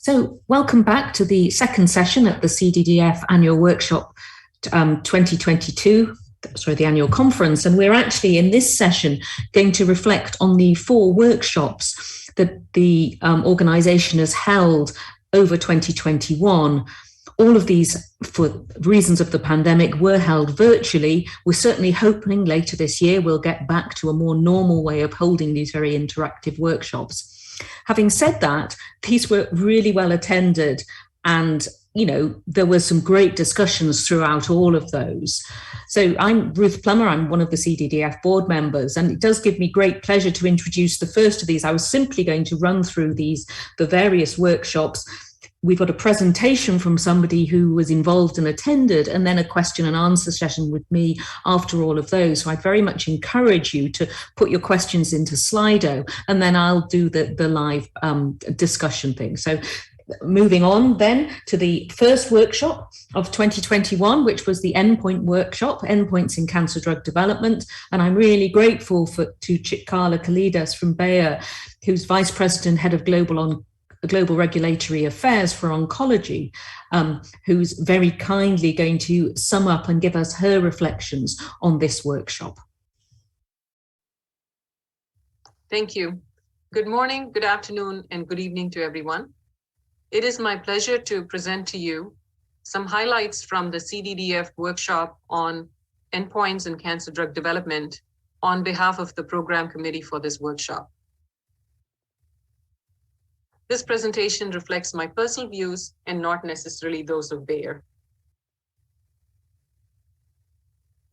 So welcome back to the second session at the CDDF annual workshop 2022, the annual conference. And we're actually in this session going to reflect on the 4 workshops that the organisation has held over 2021. All of these, for reasons of the pandemic, were held virtually. We're certainly hoping later this year we'll get back to a more normal way of holding these very interactive workshops. Having said that, these were really well attended, and there were some great discussions throughout all of those. So I'm Ruth Plummer, I'm one of the CDDF board members, and it does give me great pleasure to introduce the first of these. I was simply going to run through the various workshops. We've got a presentation from somebody who was involved and attended, and then a question and answer session with me after all of those. So I'd very much encourage you to put your questions into Slido, and then I'll do the live discussion thing. So moving on then to the first workshop of 2021, which was the Endpoint Workshop, Endpoints in Cancer Drug Development. And I'm really grateful to Chitkala Kalidas from Bayer, who's Vice President, Head of Global Regulatory Affairs for Oncology, who's very kindly going to sum up and give us her reflections on this workshop. Thank you. Good morning, good afternoon, and good evening to everyone. It is my pleasure to present to you some highlights from the CDDF workshop on endpoints in cancer drug development on behalf of the program committee for this workshop. This presentation reflects my personal views and not necessarily those of Bayer.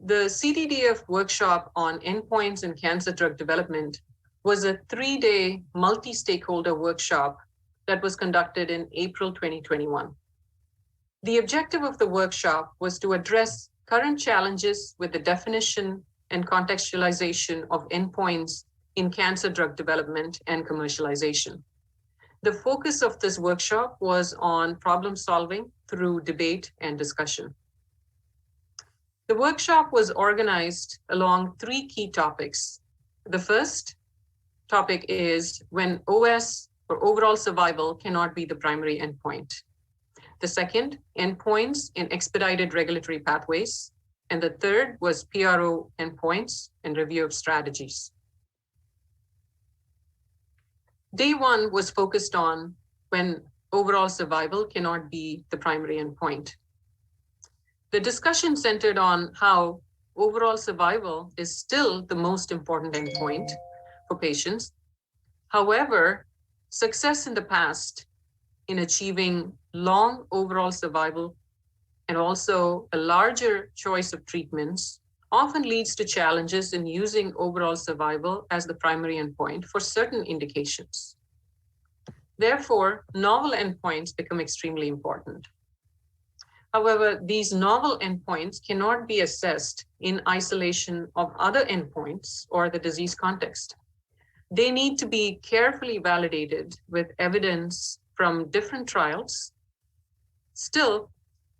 The CDDF workshop on endpoints in cancer drug development was a 3-day multi-stakeholder workshop that was conducted in April 2021. The objective of the workshop was to address current challenges with the definition and contextualization of endpoints in cancer drug development and commercialization. The focus of this workshop was on problem solving through debate and discussion. The workshop was organized along 3 key topics. The first topic is when OS, or overall survival, cannot be the primary endpoint. The second, endpoints in expedited regulatory pathways. And the third was PRO endpoints and review of strategies. Day 1 was focused on when overall survival cannot be the primary endpoint. The discussion centered on how overall survival is still the most important endpoint for patients. However, success in the past in achieving long overall survival and also a larger choice of treatments often leads to challenges in using overall survival as the primary endpoint for certain indications. Therefore, novel endpoints become extremely important. However, these novel endpoints cannot be assessed in isolation of other endpoints or the disease context. They need to be carefully validated with evidence from different trials. Still,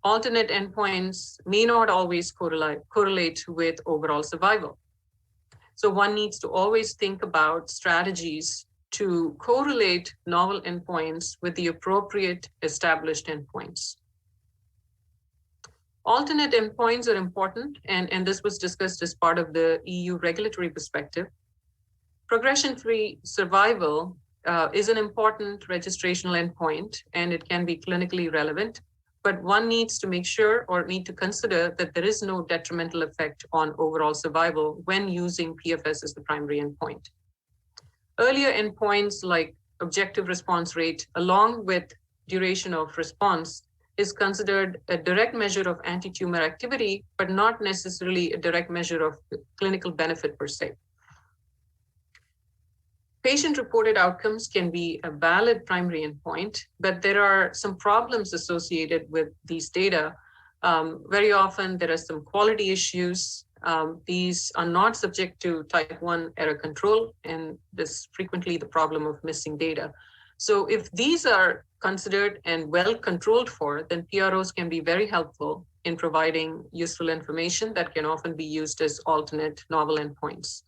alternate endpoints may not always correlate with overall survival. So one needs to always think about strategies to correlate novel endpoints with the appropriate established endpoints. Alternate endpoints are important, and this was discussed as part of the EU regulatory perspective. Progression-free survival is an important registrational endpoint, and it can be clinically relevant, but one needs to make sure or need to consider that there is no detrimental effect on overall survival when using PFS as the primary endpoint. Earlier endpoints like objective response rate, along with duration of response, is considered a direct measure of anti-tumor activity, but not necessarily a direct measure of clinical benefit per se. Patient-reported outcomes can be a valid primary endpoint, but there are some problems associated with these data. Very often there are some quality issues. These are not subject to type 1 error control, and this frequently the problem of missing data. So if these are considered and well controlled for, then PROs can be very helpful in providing useful information that can often be used as alternate novel endpoints.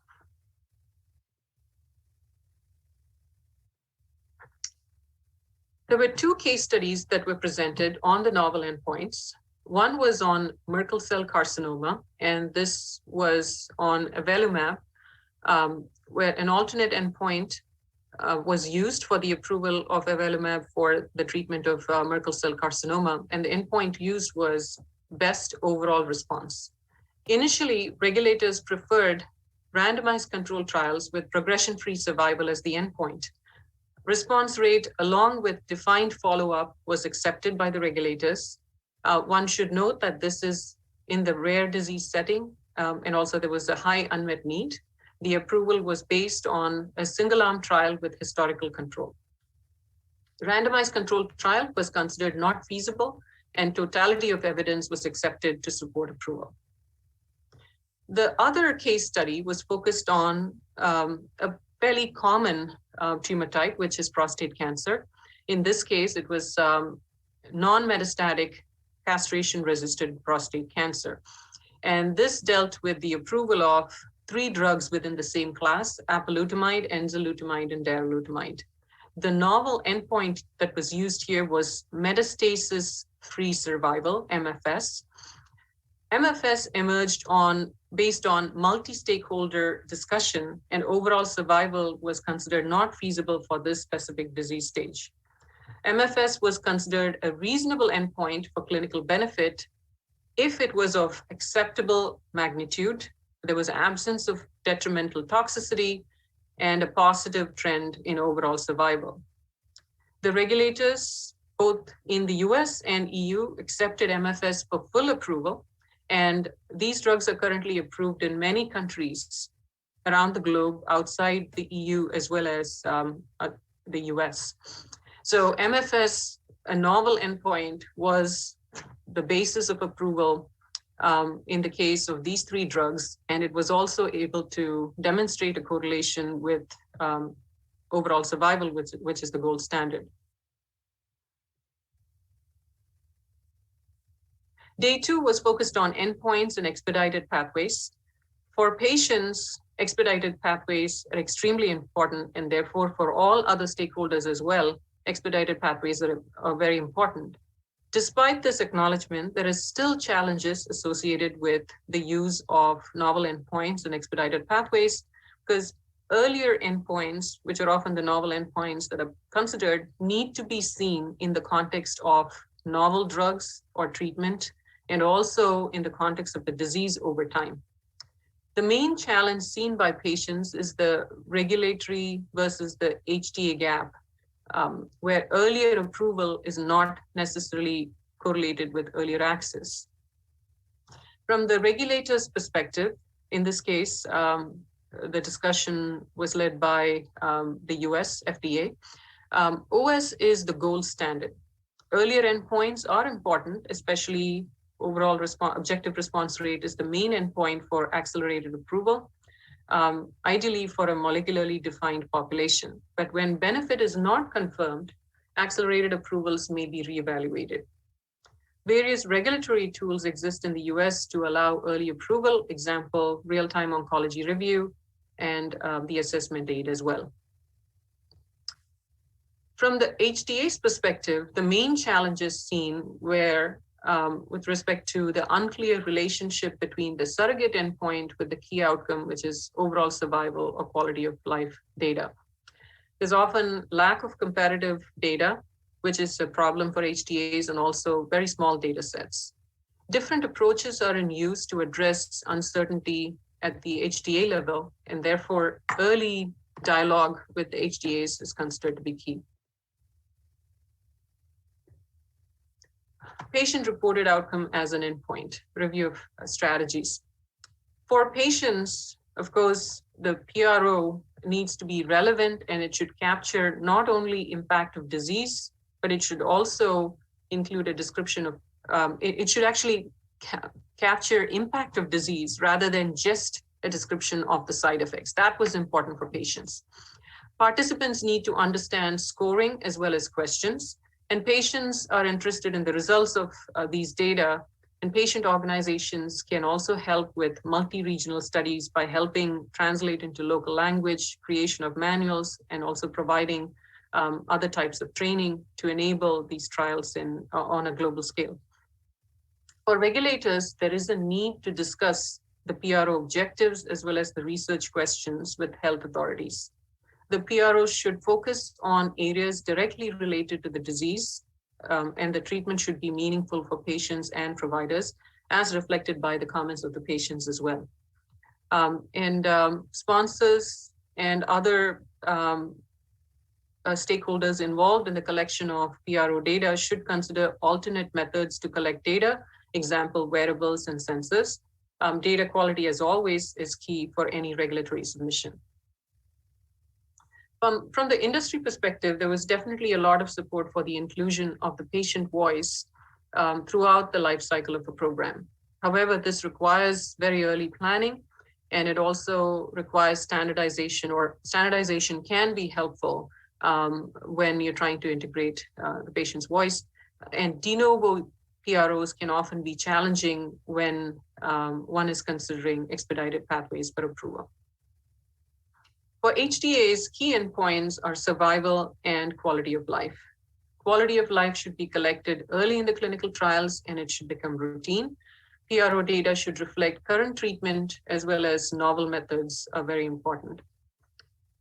There were two case studies that were presented on the novel endpoints. One was on Merkel cell carcinoma, and this was on avelumab, where an alternate endpoint was used for the approval of avelumab for the treatment of Merkel cell carcinoma, and the endpoint used was best overall response. Initially, regulators preferred randomized controlled trials with progression-free survival as the endpoint. Response rate, along with defined follow-up, was accepted by the regulators. One should note that this is in the rare disease setting, and also there was a high unmet need. The approval was based on a single-arm trial with historical control. The randomized controlled trial was considered not feasible, and totality of evidence was accepted to support approval. The other case study was focused on a fairly common tumor type, which is prostate cancer. In this case, it was non-metastatic castration-resistant prostate cancer. And this dealt with the approval of 3 drugs within the same class: apalutamide, enzalutamide, and darolutamide. The novel endpoint that was used here was metastasis-free survival, MFS. MFS emerged based on multi-stakeholder discussion, and overall survival was considered not feasible for this specific disease stage. MFS was considered a reasonable endpoint for clinical benefit if it was of acceptable magnitude, there was absence of detrimental toxicity, and a positive trend in overall survival. The regulators, both in the US and EU, accepted MFS for full approval, and these drugs are currently approved in many countries around the globe, outside the EU as well as the US. So MFS, a novel endpoint, was the basis of approval in the case of these 3 drugs, and it was also able to demonstrate a correlation with overall survival, which is the gold standard. Day 2 was focused on endpoints and expedited pathways. For patients, expedited pathways are extremely important, and therefore for all other stakeholders as well, expedited pathways are very important. Despite this acknowledgement, there is still challenges associated with the use of novel endpoints and expedited pathways, because earlier endpoints, which are often the novel endpoints that are considered, need to be seen in the context of novel drugs or treatment, and also in the context of the disease over time. The main challenge seen by patients is the regulatory versus the HTA gap, where earlier approval is not necessarily correlated with earlier access. From the regulator's perspective, in this case, the discussion was led by the US FDA. OS is the gold standard. Earlier endpoints are important, especially overall objective response rate is the main endpoint for accelerated approval, ideally for a molecularly defined population. But when benefit is not confirmed, accelerated approvals may be reevaluated. Various regulatory tools exist in the US to allow early approval, example, real-time oncology review, and the assessment aid as well. From the HTA's perspective, the main challenges seen were with respect to the unclear relationship between the surrogate endpoint with the key outcome, which is overall survival or quality of life data. There's often lack of comparative data, which is a problem for HTAs, and also very small data sets. Different approaches are in use to address uncertainty at the HTA level, and therefore early dialogue with the HTAs is considered to be key. Patient-reported outcome as an endpoint, review of strategies. For patients, of course, the PRO needs to be relevant, and it should capture not only impact of disease, but it should also include a description of, it should actually capture impact of disease rather than just a description of the side effects. That was important for patients. Participants need to understand scoring as well as questions. And patients are interested in the results of these data, and patient organizations can also help with multi-regional studies by helping translate into local language, creation of manuals, and also providing other types of training to enable these trials on a global scale. For regulators, there is a need to discuss the PRO objectives as well as the research questions with health authorities. The PROs should focus on areas directly related to the disease, and the treatment should be meaningful for patients and providers, as reflected by the comments of the patients as well. Sponsors and other stakeholders involved in the collection of PRO data should consider alternate methods to collect data, example, wearables and sensors. Data quality, as always, is key for any regulatory submission. From the industry perspective, there was definitely a lot of support for the inclusion of the patient voice throughout the life cycle of a program. However, this requires very early planning, and it also requires standardization, or standardization can be helpful when you're trying to integrate the patient's voice. And de novo PROs can often be challenging when one is considering expedited pathways for approval. For HTAs, key endpoints are survival and quality of life. Quality of life should be collected early in the clinical trials, and it should become routine. PRO data should reflect current treatment as well as novel methods are very important.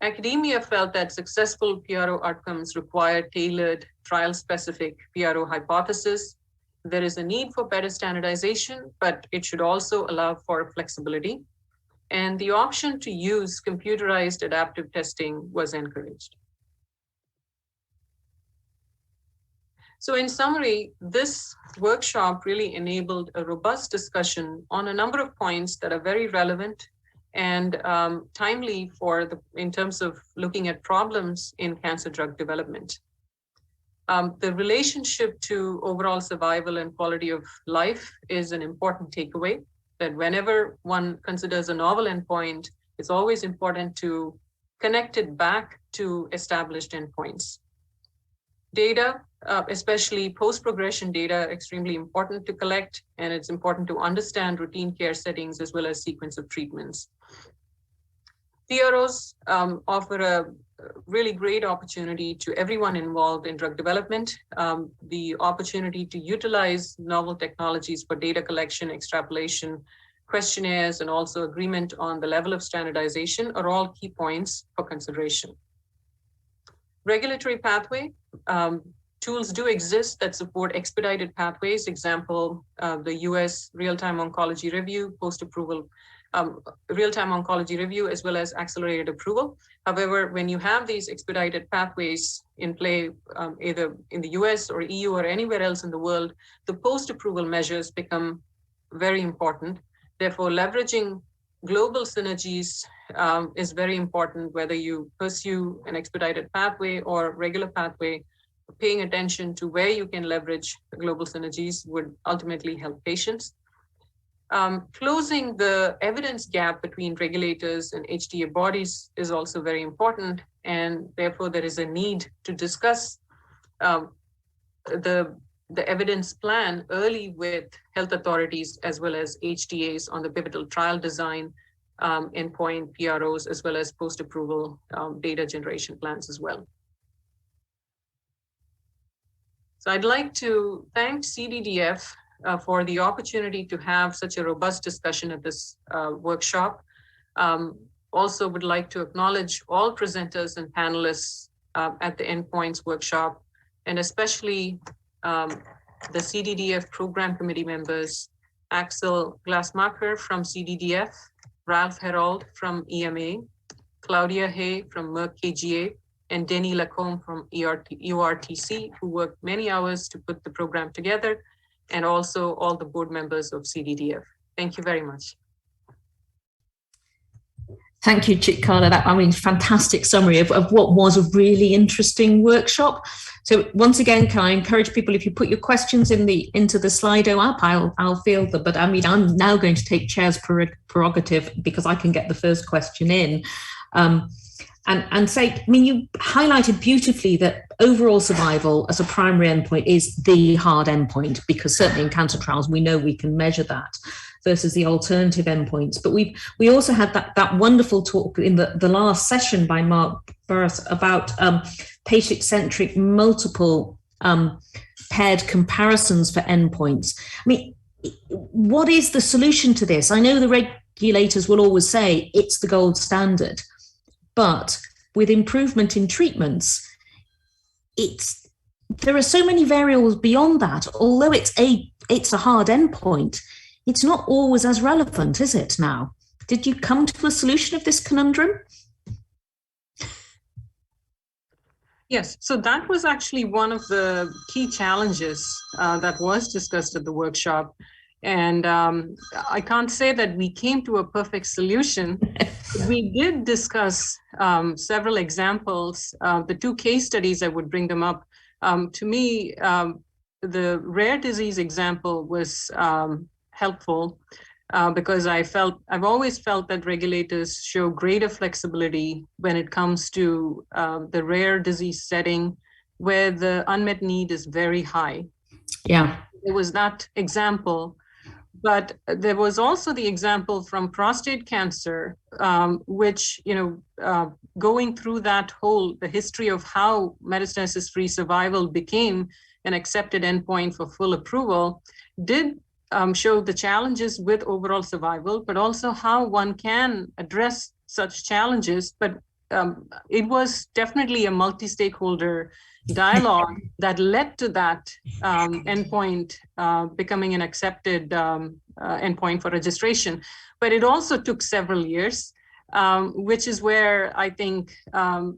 Academia felt that successful PRO outcomes require tailored trial-specific PRO hypothesis. There is a need for better standardization, but it should also allow for flexibility. And the option to use computerized adaptive testing was encouraged. So in summary, this workshop really enabled a robust discussion on a number of points that are very relevant and timely in terms of looking at problems in cancer drug development. The relationship to overall survival and quality of life is an important takeaway, that whenever one considers a novel endpoint, it's always important to connect it back to established endpoints. Data, especially post-progression data, extremely important to collect, and it's important to understand routine care settings as well as sequence of treatments. PROs offer a really great opportunity to everyone involved in drug development. The opportunity to utilize novel technologies for data collection, extrapolation, questionnaires, and also agreement on the level of standardization are all key points for consideration. Regulatory pathway, tools do exist that support expedited pathways. Example, the US Real-Time Oncology Review, post-approval real-time oncology review, as well as accelerated approval. However, when you have these expedited pathways in play, either in the US or EU or anywhere else in the world, the post-approval measures become very important. Therefore, leveraging global synergies is very important, whether you pursue an expedited pathway or regular pathway. Paying attention to where you can leverage the global synergies would ultimately help patients. Closing the evidence gap between regulators and HTA bodies is also very important, and therefore there is a need to discuss the evidence plan early with health authorities as well as HTAs on the pivotal trial design, endpoint, PROs, as well as post-approval data generation plans as well. So I'd like to thank CDDF for the opportunity to have such a robust discussion at this workshop. Also would like to acknowledge all presenters and panelists at the Endpoints workshop, and especially the CDDF program committee members, Axel Glassmacher from CDDF, Ralph Herold from EMA, Claudia Hay from Merck KGA, and Denny Lacombe from URTC, who worked many hours to put the program together, and also all the board members of CDDF. Thank you very much. Thank you, Chitkala. Fantastic summary of what was a really interesting workshop. So once again, can I encourage people, if you put your questions into the Slido app, I'll field them. But I'm now going to take chair's prerogative because I can get the first question in. And say, you highlighted beautifully that overall survival as a primary endpoint is the hard endpoint, because certainly in cancer trials, we know we can measure that. versus the alternative endpoints. But we also had that wonderful talk in the last session by Mark Burris about patient-centric multiple paired comparisons for endpoints. I mean, what is the solution to this? I know the regulators will always say it's the gold standard, but with improvement in treatments, there are so many variables beyond that. Although it's a hard endpoint, it's not always as relevant, is it now? Did you come to a solution of this conundrum? Yes, so that was actually one of the key challenges that was discussed at the workshop. And I can't say that we came to a perfect solution. We did discuss several examples. The two case studies, I would bring them up. To me, the rare disease example was helpful because I've always felt that regulators show greater flexibility when it comes to the rare disease setting where the unmet need is very high. Yeah. It was that example. But there was also the example from prostate cancer, which, going through the history of how metastasis-free survival became an accepted endpoint for full approval, did show the challenges with overall survival, but also how one can address such challenges. But it was definitely a multi-stakeholder dialogue that led to that endpoint becoming an accepted endpoint for registration. But it also took several years, which is where I think,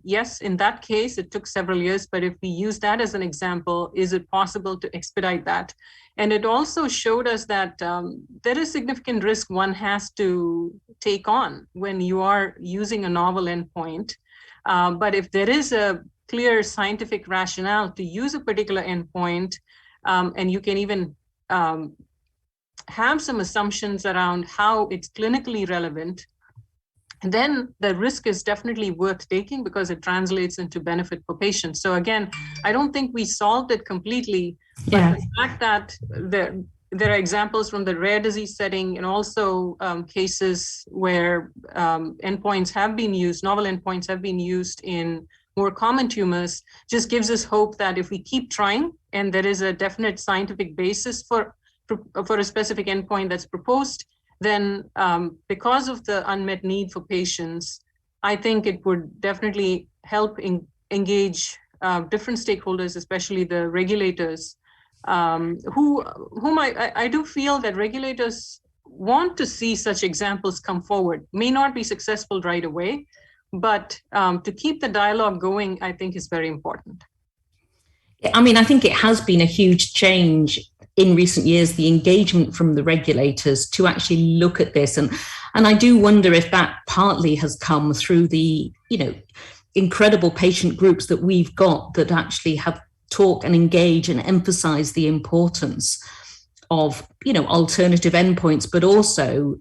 yes, in that case, it took several years, but if we use that as an example, is it possible to expedite that? And it also showed us that there is significant risk one has to take on when you are using a novel endpoint. But if there is a clear scientific rationale to use a particular endpoint, and you can even have some assumptions around how it's clinically relevant, then the risk is definitely worth taking because it translates into benefit for patients. So again, I don't think we solved it completely, but the fact that there are examples from the rare disease setting and also cases where endpoints have been used, novel endpoints have been used in more common tumors, just gives us hope that if we keep trying and there is a definite scientific basis for a specific endpoint that's proposed, then because of the unmet need for patients, I think it would definitely help engage different stakeholders, especially the regulators, whom I do feel that regulators want to see such examples come forward. May not be successful right away, but to keep the dialogue going, I think is very important. I mean, I think it has been a huge change in recent years, the engagement from the regulators to actually look at this. And I do wonder if that partly has come through the, incredible patient groups that we've got that actually have talk and engage and emphasize the importance of, alternative endpoints, but also,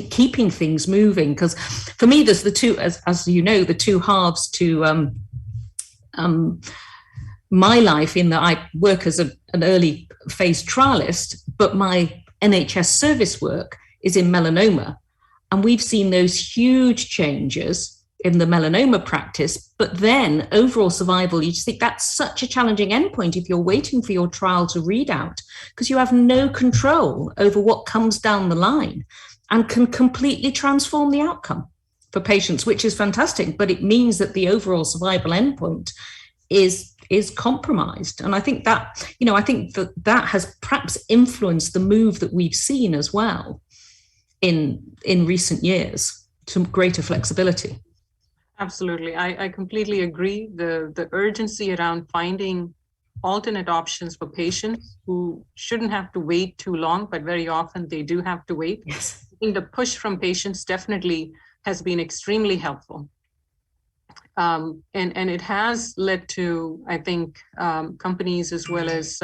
keeping things moving. Because for me, there's the two, as you know, the two halves to my life, in that I work as an early phase trialist, but my NHS service work is in melanoma. And we've seen those huge changes in the melanoma practice, but then overall survival, you just think that's such a challenging endpoint if you're waiting for your trial to read out, because you have no control over what comes down the line and can completely transform the outcome for patients, which is fantastic. But it means that the overall survival endpoint is compromised. And I think that, that has perhaps influenced the move that we've seen as well in recent years to greater flexibility. Absolutely. I completely agree. The urgency around finding alternate options for patients who shouldn't have to wait too long, but very often they do have to wait. Yes. I think the push from patients definitely has been extremely helpful. And it has led to, I think, companies as well as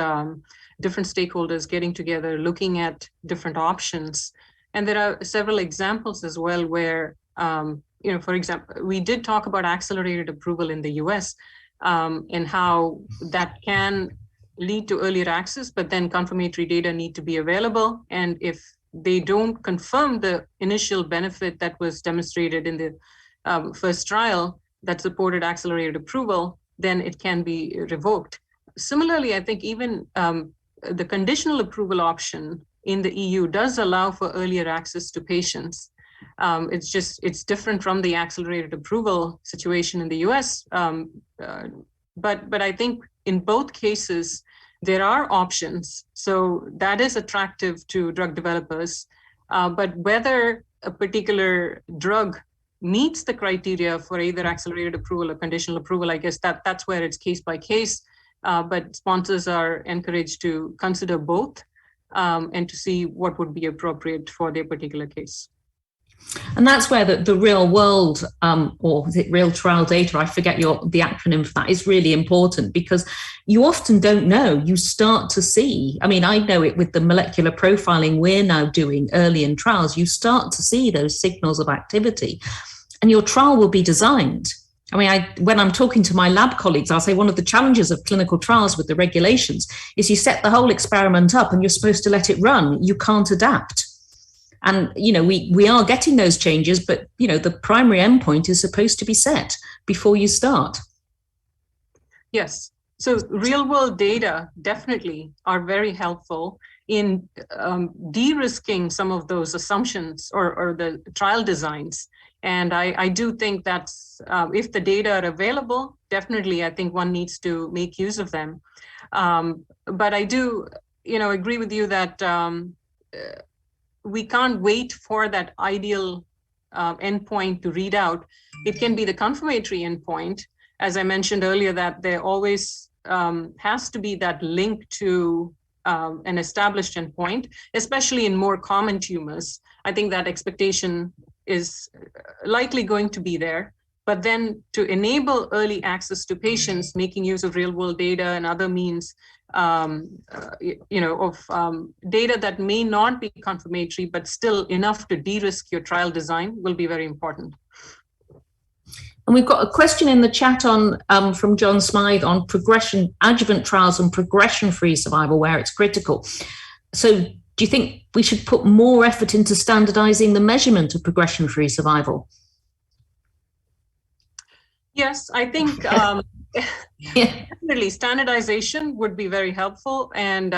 different stakeholders getting together, looking at different options. And there are several examples as well where, for example, we did talk about accelerated approval in the US and how that can lead to earlier access, but then confirmatory data need to be available. And if they don't confirm the initial benefit that was demonstrated in the first trial that supported accelerated approval, then it can be revoked. Similarly, I think even the conditional approval option in the EU does allow for earlier access to patients. It's different from the accelerated approval situation in the US. But I think in both cases, there are options. So that is attractive to drug developers. But whether a particular drug meets the criteria for either accelerated approval or conditional approval, I guess that's where it's case by case. But sponsors are encouraged to consider both and to see what would be appropriate for their particular case. And that's where the real world, or is it real trial data, I forget the acronym for that, is really important, because you often don't know. You start to see, I mean, I know it with the molecular profiling we're now doing early in trials, you start to see those signals of activity, and your trial will be designed. I mean, when I'm talking to my lab colleagues, I'll say one of the challenges of clinical trials with the regulations is you set the whole experiment up and you're supposed to let it run. You can't adapt. And, we are getting those changes, but, the primary endpoint is supposed to be set before you start. Yes. So real world data definitely are very helpful in de-risking some of those assumptions or the trial designs. And I do think that's, if the data are available, definitely, I think one needs to make use of them. But I do, agree with you that we can't wait for that ideal endpoint to read out. It can be the confirmatory endpoint. As I mentioned earlier, that there always has to be that link to an established endpoint, especially in more common tumors. I think that expectation is likely going to be there. But then to enable early access to patients, making use of real world data and other means, data that may not be confirmatory, but still enough to de-risk your trial design will be very important. And we've got a question in the chat from John Smythe on adjuvant trials and progression-free survival, where it's critical. So do you think we should put more effort into standardizing the measurement of progression-free survival? Yes, I think definitely standardization would be very helpful, and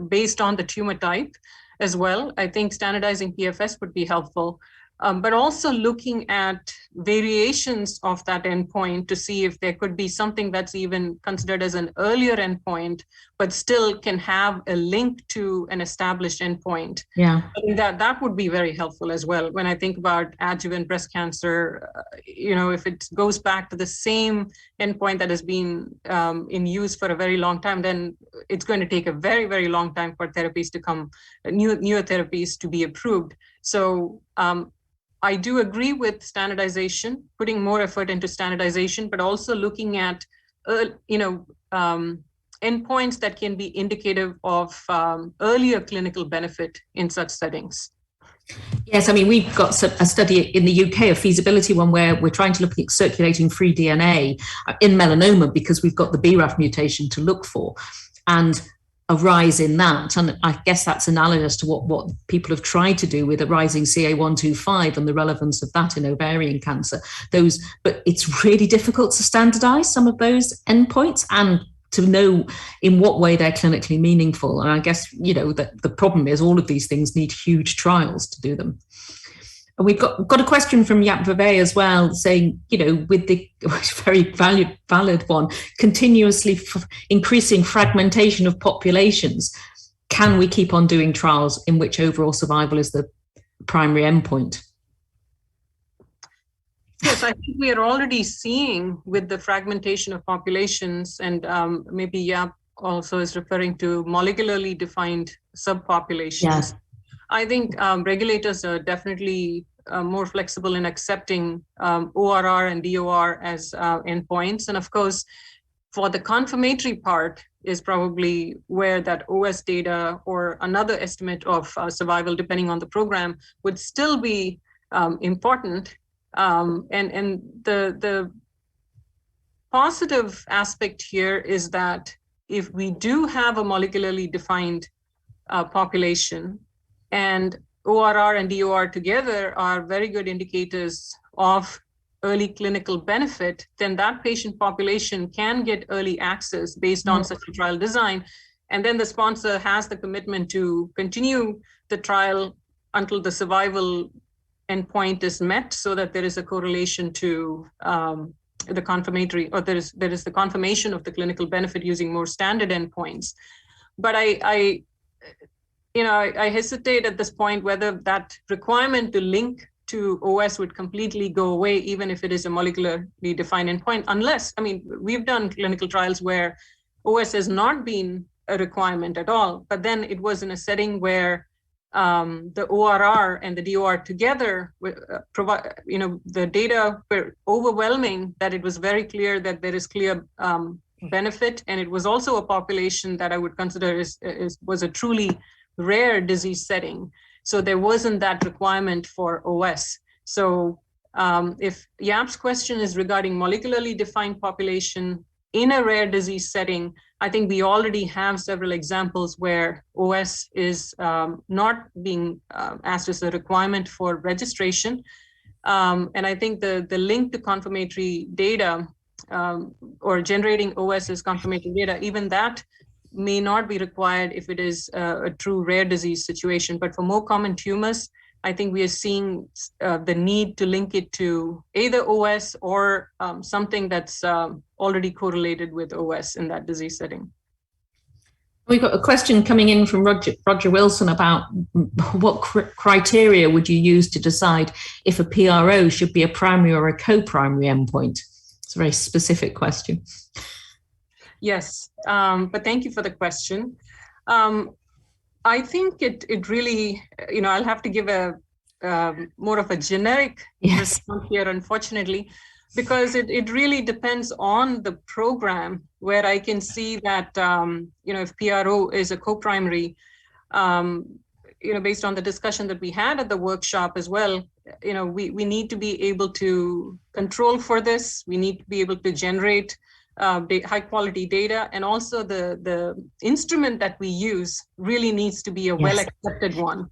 based on the tumor type as well. I think standardizing PFS would be helpful, but also looking at variations of that endpoint to see if there could be something that's even considered as an earlier endpoint, but still can have a link to an established endpoint. Yeah, I think that would be very helpful as well. When I think about adjuvant breast cancer, if it goes back to the same endpoint that has been in use for a very long time, then it's going to take a very, very long time for therapies to come, newer therapies to be approved. So I do agree with standardization, putting more effort into standardization, but also looking at, endpoints that can be indicative of earlier clinical benefit in such settings. Yes, I mean, we've got a study in the UK, a feasibility one, where we're trying to look at circulating free DNA in melanoma because we've got the BRAF mutation to look for. And a rise in that, and I guess that's analogous to what people have tried to do with a rising CA125 and the relevance of that in ovarian cancer. But it's really difficult to standardize some of those endpoints and to know in what way they're clinically meaningful. And I guess, the problem is all of these things need huge trials to do them. And we've got a question from Yap Vivek as well, saying, with the very valid one, continuously increasing fragmentation of populations, can we keep on doing trials in which overall survival is the primary endpoint? Yes, I think we are already seeing with the fragmentation of populations, and maybe Yap also is referring to molecularly defined subpopulations. Yes. I think regulators are definitely more flexible in accepting ORR and DOR as endpoints. And of course, for the confirmatory part is probably where that OS data or another estimate of survival, depending on the program, would still be important. And the positive aspect here is that if we do have a molecularly defined population, and ORR and DOR together are very good indicators of early clinical benefit, then that patient population can get early access based on such a trial design. And then the sponsor has the commitment to continue the trial until the survival endpoint is met, so that there is a correlation to the confirmatory, or there is the confirmation of the clinical benefit using more standard endpoints. But I hesitate at this point whether that requirement to link to OS would completely go away, even if it is a molecularly defined endpoint, unless, I mean, we've done clinical trials where OS has not been a requirement at all, but then it was in a setting where the ORR and the DOR together provide, the data were overwhelming, that it was very clear that there is clear benefit. And it was also a population that I would consider was a truly rare disease setting. So there wasn't that requirement for OS. So if Yap's question is regarding molecularly defined population in a rare disease setting, I think we already have several examples where OS is not being asked as a requirement for registration. And I think the link to confirmatory data or generating OS as confirmatory data, even that may not be required if it is a true rare disease situation. But for more common tumors, I think we are seeing the need to link it to either OS or something that's already correlated with OS in that disease setting. We've got a question coming in from Roger Wilson about what criteria would you use to decide if a PRO should be a primary or a co-primary endpoint? It's a very specific question. Yes, but thank you for the question. I think it really, I'll have to give a more of a generic response here, unfortunately, because it really depends on the program, where I can see that, if PRO is a co-primary, based on the discussion that we had at the workshop as well, we need to be able to control for this. We need to be able to generate high quality data, and also the instrument that we use really needs to be a well accepted one.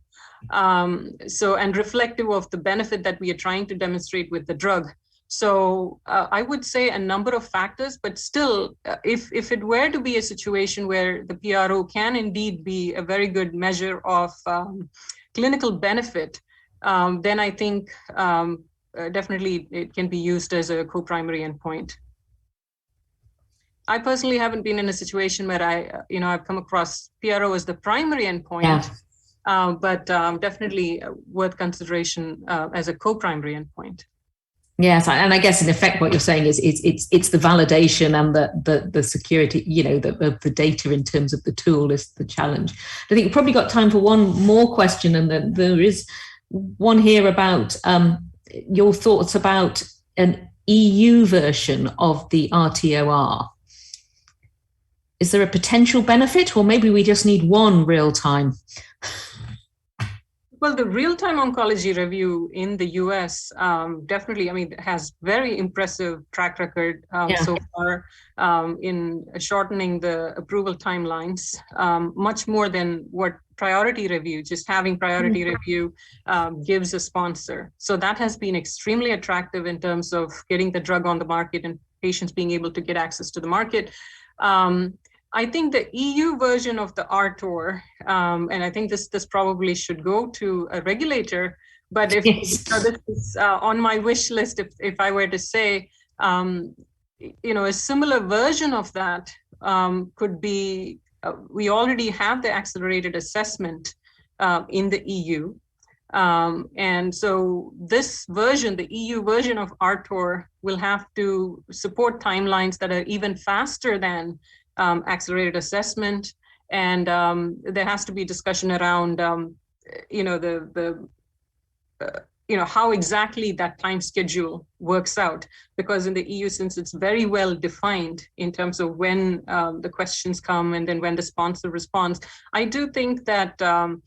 And reflective of the benefit that we are trying to demonstrate with the drug. So I would say a number of factors, but still, if it were to be a situation where the PRO can indeed be a very good measure of clinical benefit, then I think definitely it can be used as a co-primary endpoint. I personally haven't been in a situation where I've come across PRO as the primary endpoint, but definitely worth consideration as a co-primary endpoint. Yes, and I guess in effect what you're saying is it's the validation and the security, the data in terms of the tool is the challenge. I think we've probably got time for one more question, and then there is one here about your thoughts about an EU version of the RTOR. Is there a potential benefit, or maybe we just need one real time? Well, the real-time oncology review in the US definitely, has very impressive track record so far in shortening the approval timelines, much more than what priority review, just having priority review gives a sponsor. So that has been extremely attractive in terms of getting the drug on the market and patients being able to get access to the market. I think the EU version of the RTOR, and I think this probably should go to a regulator, but if this is on my wish list, if I were to say, a similar version of that could be, we already have the accelerated assessment in the EU. And so this version, the EU version of RTOR, will have to support timelines that are even faster than accelerated assessment, and there has to be discussion around how exactly that time schedule works out, because in the EU, since it's very well defined in terms of when the questions come and then when the sponsor responds, I do think that the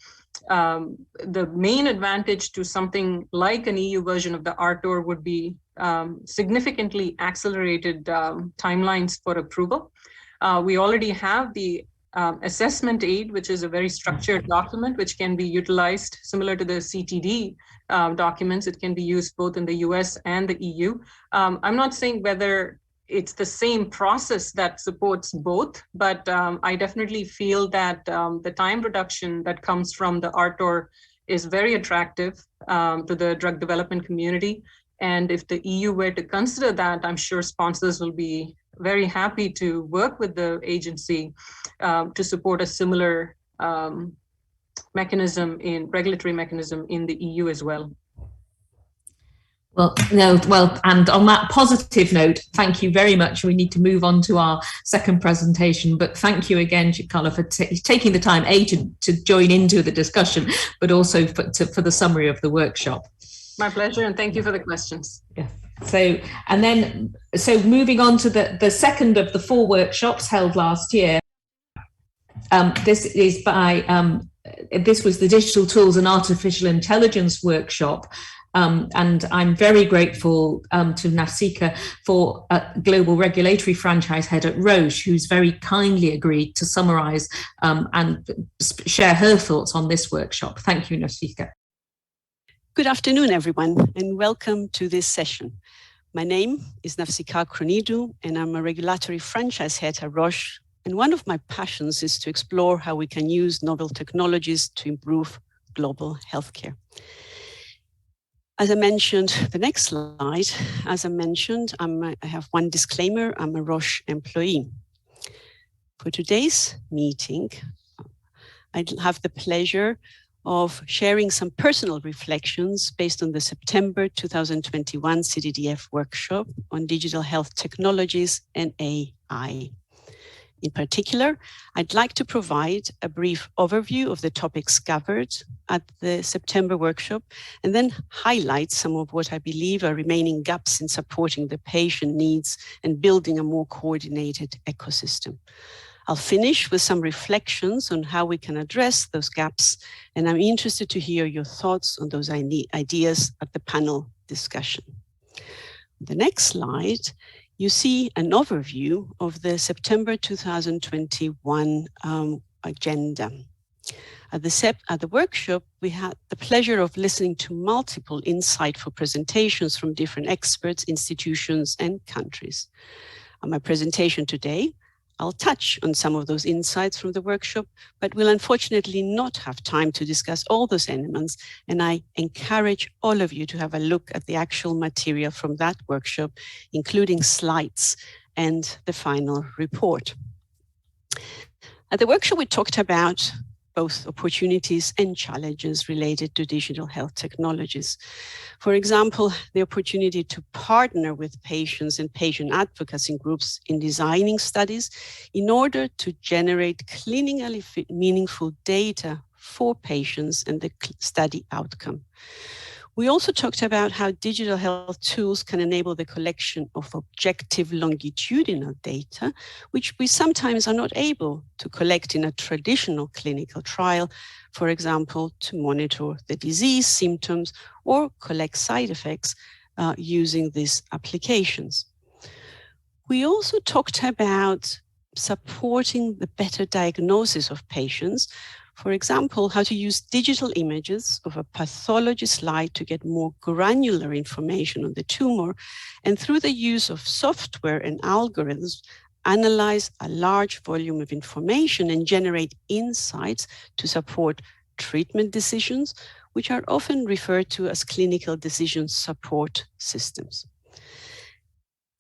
main advantage to something like an EU version of the RTOR would be significantly accelerated timelines for approval. We already have the assessment aid, which is a very structured document, which can be utilized similar to the CTD documents. It can be used both in the US and the EU. I'm not saying whether it's the same process that supports both, but I definitely feel that the time reduction that comes from the RTOR is very attractive to the drug development community. And if the EU were to consider that, I'm sure sponsors will be very happy to work with the agency to support a similar regulatory mechanism in the EU as well. And on that positive note, thank you very much. We need to move on to our second presentation, but thank you again, Chikala, for taking the time, to join into the discussion, but also for the summary of the workshop. My pleasure, and thank you for the questions. Yeah. So moving on to the second of the 4 workshops held last year. This was the Digital Tools and Artificial Intelligence workshop. And I'm very grateful to Nafsika for Global Regulatory Franchise Head at Roche, who's very kindly agreed to summarize and share her thoughts on this workshop. Thank you, Nafsika. Good afternoon, everyone, and welcome to this session. My name is Nafsika Kronidu, and I'm a Regulatory Franchise Head at Roche. And one of my passions is to explore how we can use novel technologies to improve global healthcare. As I mentioned, the next slide, as I mentioned, I have one disclaimer, I'm a Roche employee. For today's meeting, I have the pleasure of sharing some personal reflections based on the September 2021 CDDF workshop on digital health technologies and AI. In particular, I'd like to provide a brief overview of the topics covered at the September workshop, and then highlight some of what I believe are remaining gaps in supporting the patient needs and building a more coordinated ecosystem. I'll finish with some reflections on how we can address those gaps, and I'm interested to hear your thoughts on those ideas at the panel discussion. The next slide, you see an overview of the September 2021 agenda. At the workshop, we had the pleasure of listening to multiple insightful presentations from different experts, institutions, and countries. On my presentation today, I'll touch on some of those insights from the workshop, but will unfortunately not have time to discuss all those elements, and I encourage all of you to have a look at the actual material from that workshop, including slides and the final report. At the workshop, we talked about both opportunities and challenges related to digital health technologies. For example, the opportunity to partner with patients and patient advocacy groups in designing studies in order to generate clinically meaningful data for patients and the study outcome. We also talked about how digital health tools can enable the collection of objective longitudinal data, which we sometimes are not able to collect in a traditional clinical trial, for example, to monitor the disease symptoms or collect side effects using these applications. We also talked about supporting the better diagnosis of patients. For example, how to use digital images of a pathology slide to get more granular information on the tumor, and through the use of software and algorithms, analyze a large volume of information and generate insights to support treatment decisions, which are often referred to as clinical decision support systems.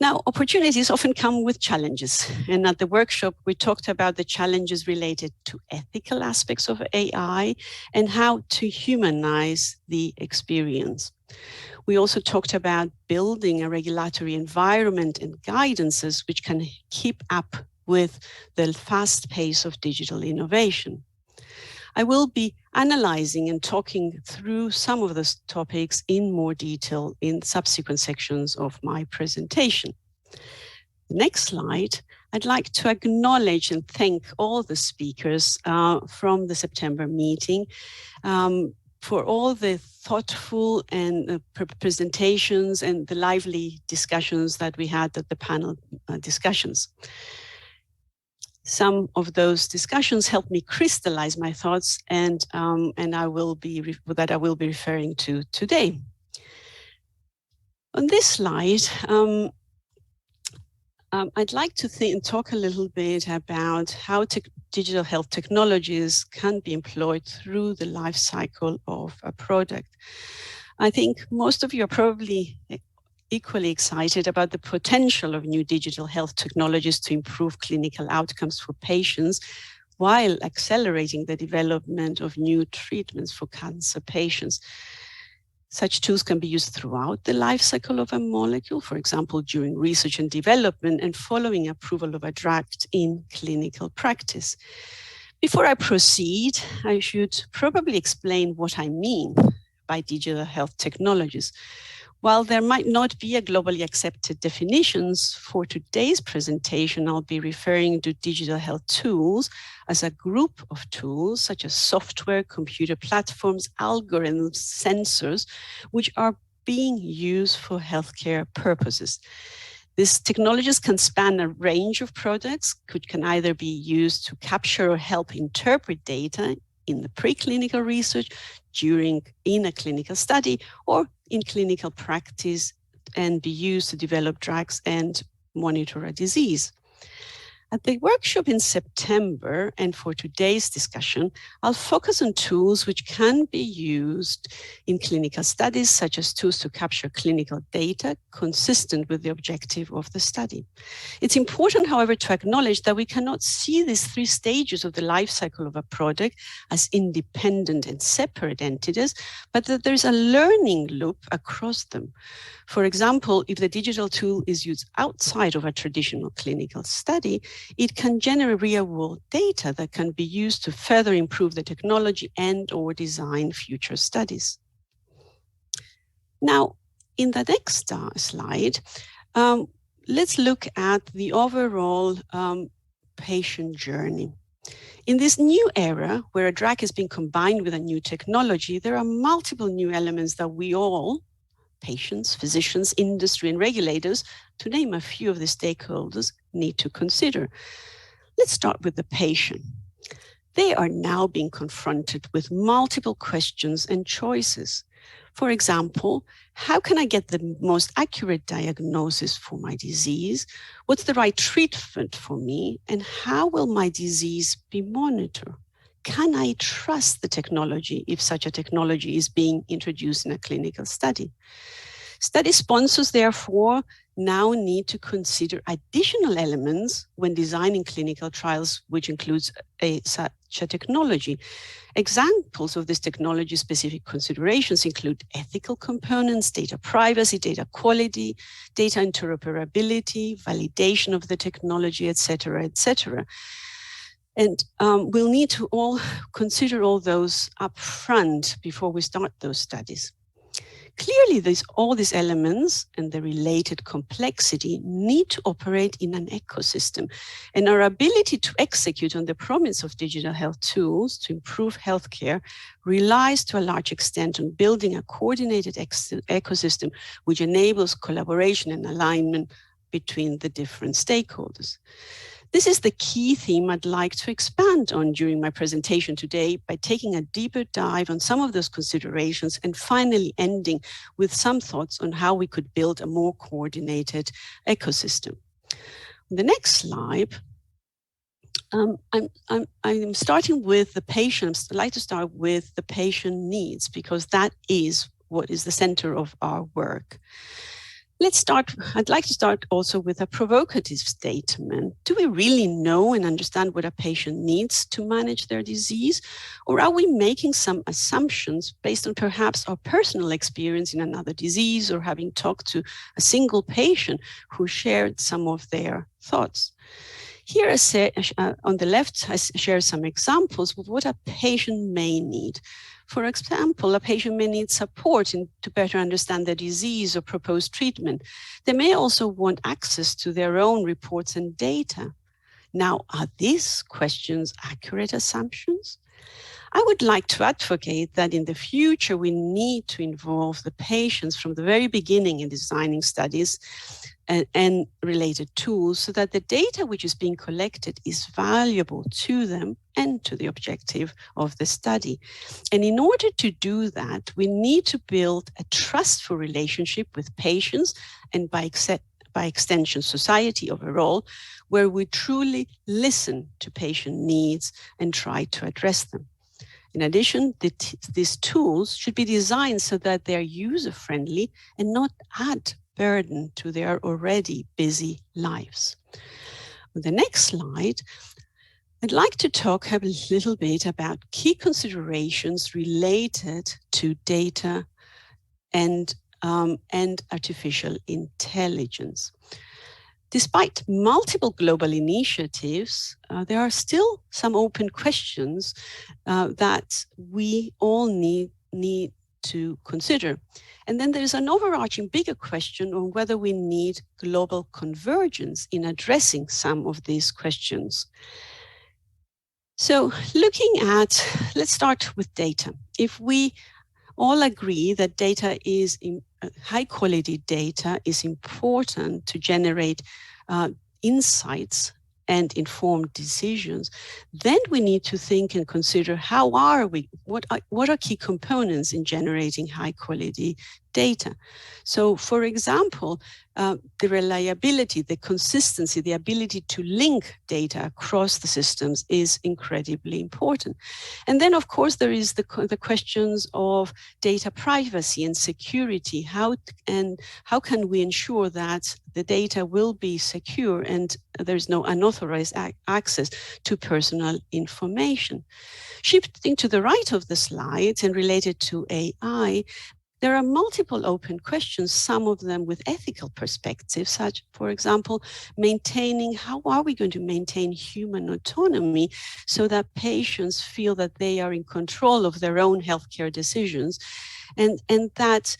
Now, opportunities often come with challenges, and at the workshop, we talked about the challenges related to ethical aspects of AI and how to humanize the experience. We also talked about building a regulatory environment and guidances which can keep up with the fast pace of digital innovation. I will be analyzing and talking through some of those topics in more detail in subsequent sections of my presentation. Next slide, I'd like to acknowledge and thank all the speakers from the September meeting for all the thoughtful and presentations and the lively discussions that we had at the panel discussions. Some of those discussions helped me crystallize my thoughts, and I will be referring to today. On this slide, I'd like to talk a little bit about how digital health technologies can be employed through the life cycle of a product. I think most of you are probably equally excited about the potential of new digital health technologies to improve clinical outcomes for patients while accelerating the development of new treatments for cancer patients. Such tools can be used throughout the life cycle of a molecule, for example, during research and development and following approval of a drug in clinical practice. Before I proceed, I should probably explain what I mean by digital health technologies. While there might not be a globally accepted definitions for today's presentation, I'll be referring to digital health tools as a group of tools such as software, computer platforms, algorithms, sensors, which are being used for healthcare purposes. These technologies can span a range of products, can either be used to capture or help interpret data in the preclinical research, in a clinical study, or in clinical practice, and be used to develop drugs and monitor a disease. At the workshop in September, and for today's discussion, I'll focus on tools which can be used in clinical studies, such as tools to capture clinical data consistent with the objective of the study. It's important, however, to acknowledge that we cannot see these three stages of the life cycle of a product as independent and separate entities, but that there's a learning loop across them. For example, if the digital tool is used outside of a traditional clinical study, it can generate real-world data that can be used to further improve the technology and/or design future studies. Now, in the next slide, let's look at the overall patient journey. In this new era, where a drug is being combined with a new technology, there are multiple new elements that we all, patients, physicians, industry, and regulators, to name a few of the stakeholders, need to consider. Let's start with the patient. They are now being confronted with multiple questions and choices. For example, how can I get the most accurate diagnosis for my disease? What's the right treatment for me? And how will my disease be monitored? Can I trust the technology if such a technology is being introduced in a clinical study? Study sponsors, therefore, now need to consider additional elements when designing clinical trials, which includes such a technology. Examples of this technology-specific considerations include ethical components, data privacy, data quality, data interoperability, validation of the technology, etc., etc. And we'll need to all consider all those up front before we start those studies. Clearly, all these elements and the related complexity need to operate in an ecosystem, and our ability to execute on the promise of digital health tools to improve healthcare relies to a large extent on building a coordinated ecosystem which enables collaboration and alignment between the different stakeholders. This is the key theme I'd like to expand on during my presentation today by taking a deeper dive on some of those considerations and finally ending with some thoughts on how we could build a more coordinated ecosystem. On the next slide, I'm starting with the patient. I'd like to start with the patient needs because that is what is the center of our work. I'd like to start also with a provocative statement. Do we really know and understand what a patient needs to manage their disease? Or are we making some assumptions based on perhaps our personal experience in another disease or having talked to a single patient who shared some of their thoughts? Here on the left, I share some examples of what a patient may need. For example, a patient may need support to better understand their disease or proposed treatment. They may also want access to their own reports and data. Now, are these questions accurate assumptions? I would like to advocate that in the future, we need to involve the patients from the very beginning in designing studies and related tools so that the data which is being collected is valuable to them and to the objective of the study. And in order to do that, we need to build a trustful relationship with patients and by extension society overall, where we truly listen to patient needs and try to address them. In addition, these tools should be designed so that they are user-friendly and not add burden to their already busy lives. On the next slide, I'd like to talk a little bit about key considerations related to data and artificial intelligence. Despite multiple global initiatives, there are still some open questions that we all need to consider. And then there's an overarching bigger question on whether we need global convergence in addressing some of these questions. So let's start with data. If we all agree that data is high quality data is important to generate insights and informed decisions, then we need to think and consider what are key components in generating high quality data. So for example, the reliability, the consistency, the ability to link data across the systems is incredibly important. And then of course there is the questions of data privacy and security. How can we ensure that the data will be secure and there's no unauthorized access to personal information? Shifting to the right of the slide and related to AI, there are multiple open questions, some of them with ethical perspectives, such, for example, how are we going to maintain human autonomy so that patients feel that they are in control of their own healthcare decisions, and that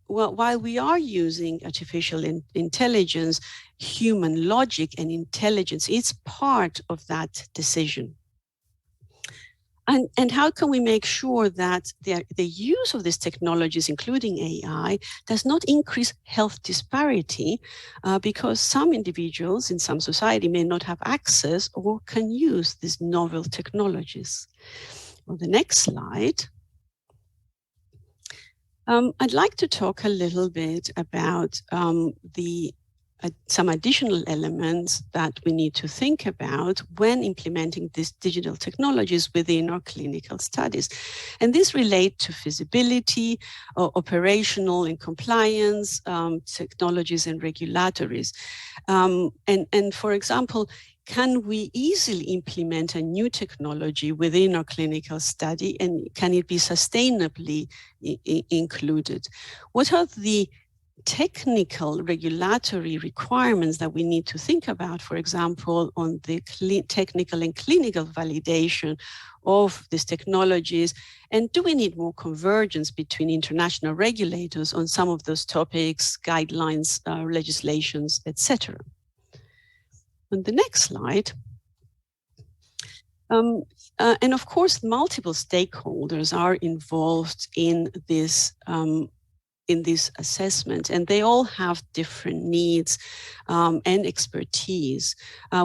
while we are using artificial intelligence, human logic and intelligence is part of that decision. And how can we make sure that the use of these technologies, including AI, does not increase health disparity because some individuals in some society may not have access or can use these novel technologies? On the next slide, I'd like to talk a little bit about some additional elements that we need to think about when implementing these digital technologies within our clinical studies. And these relate to feasibility, operational and compliance, technologies and regulatories. And for example, can we easily implement a new technology within our clinical study, and can it be sustainably included? What are the technical regulatory requirements that we need to think about, for example, on the technical and clinical validation of these technologies? And do we need more convergence between international regulators on some of those topics, guidelines, legislations, etc.? On the next slide, and of course, multiple stakeholders are involved in this assessment, and they all have different needs and expertise.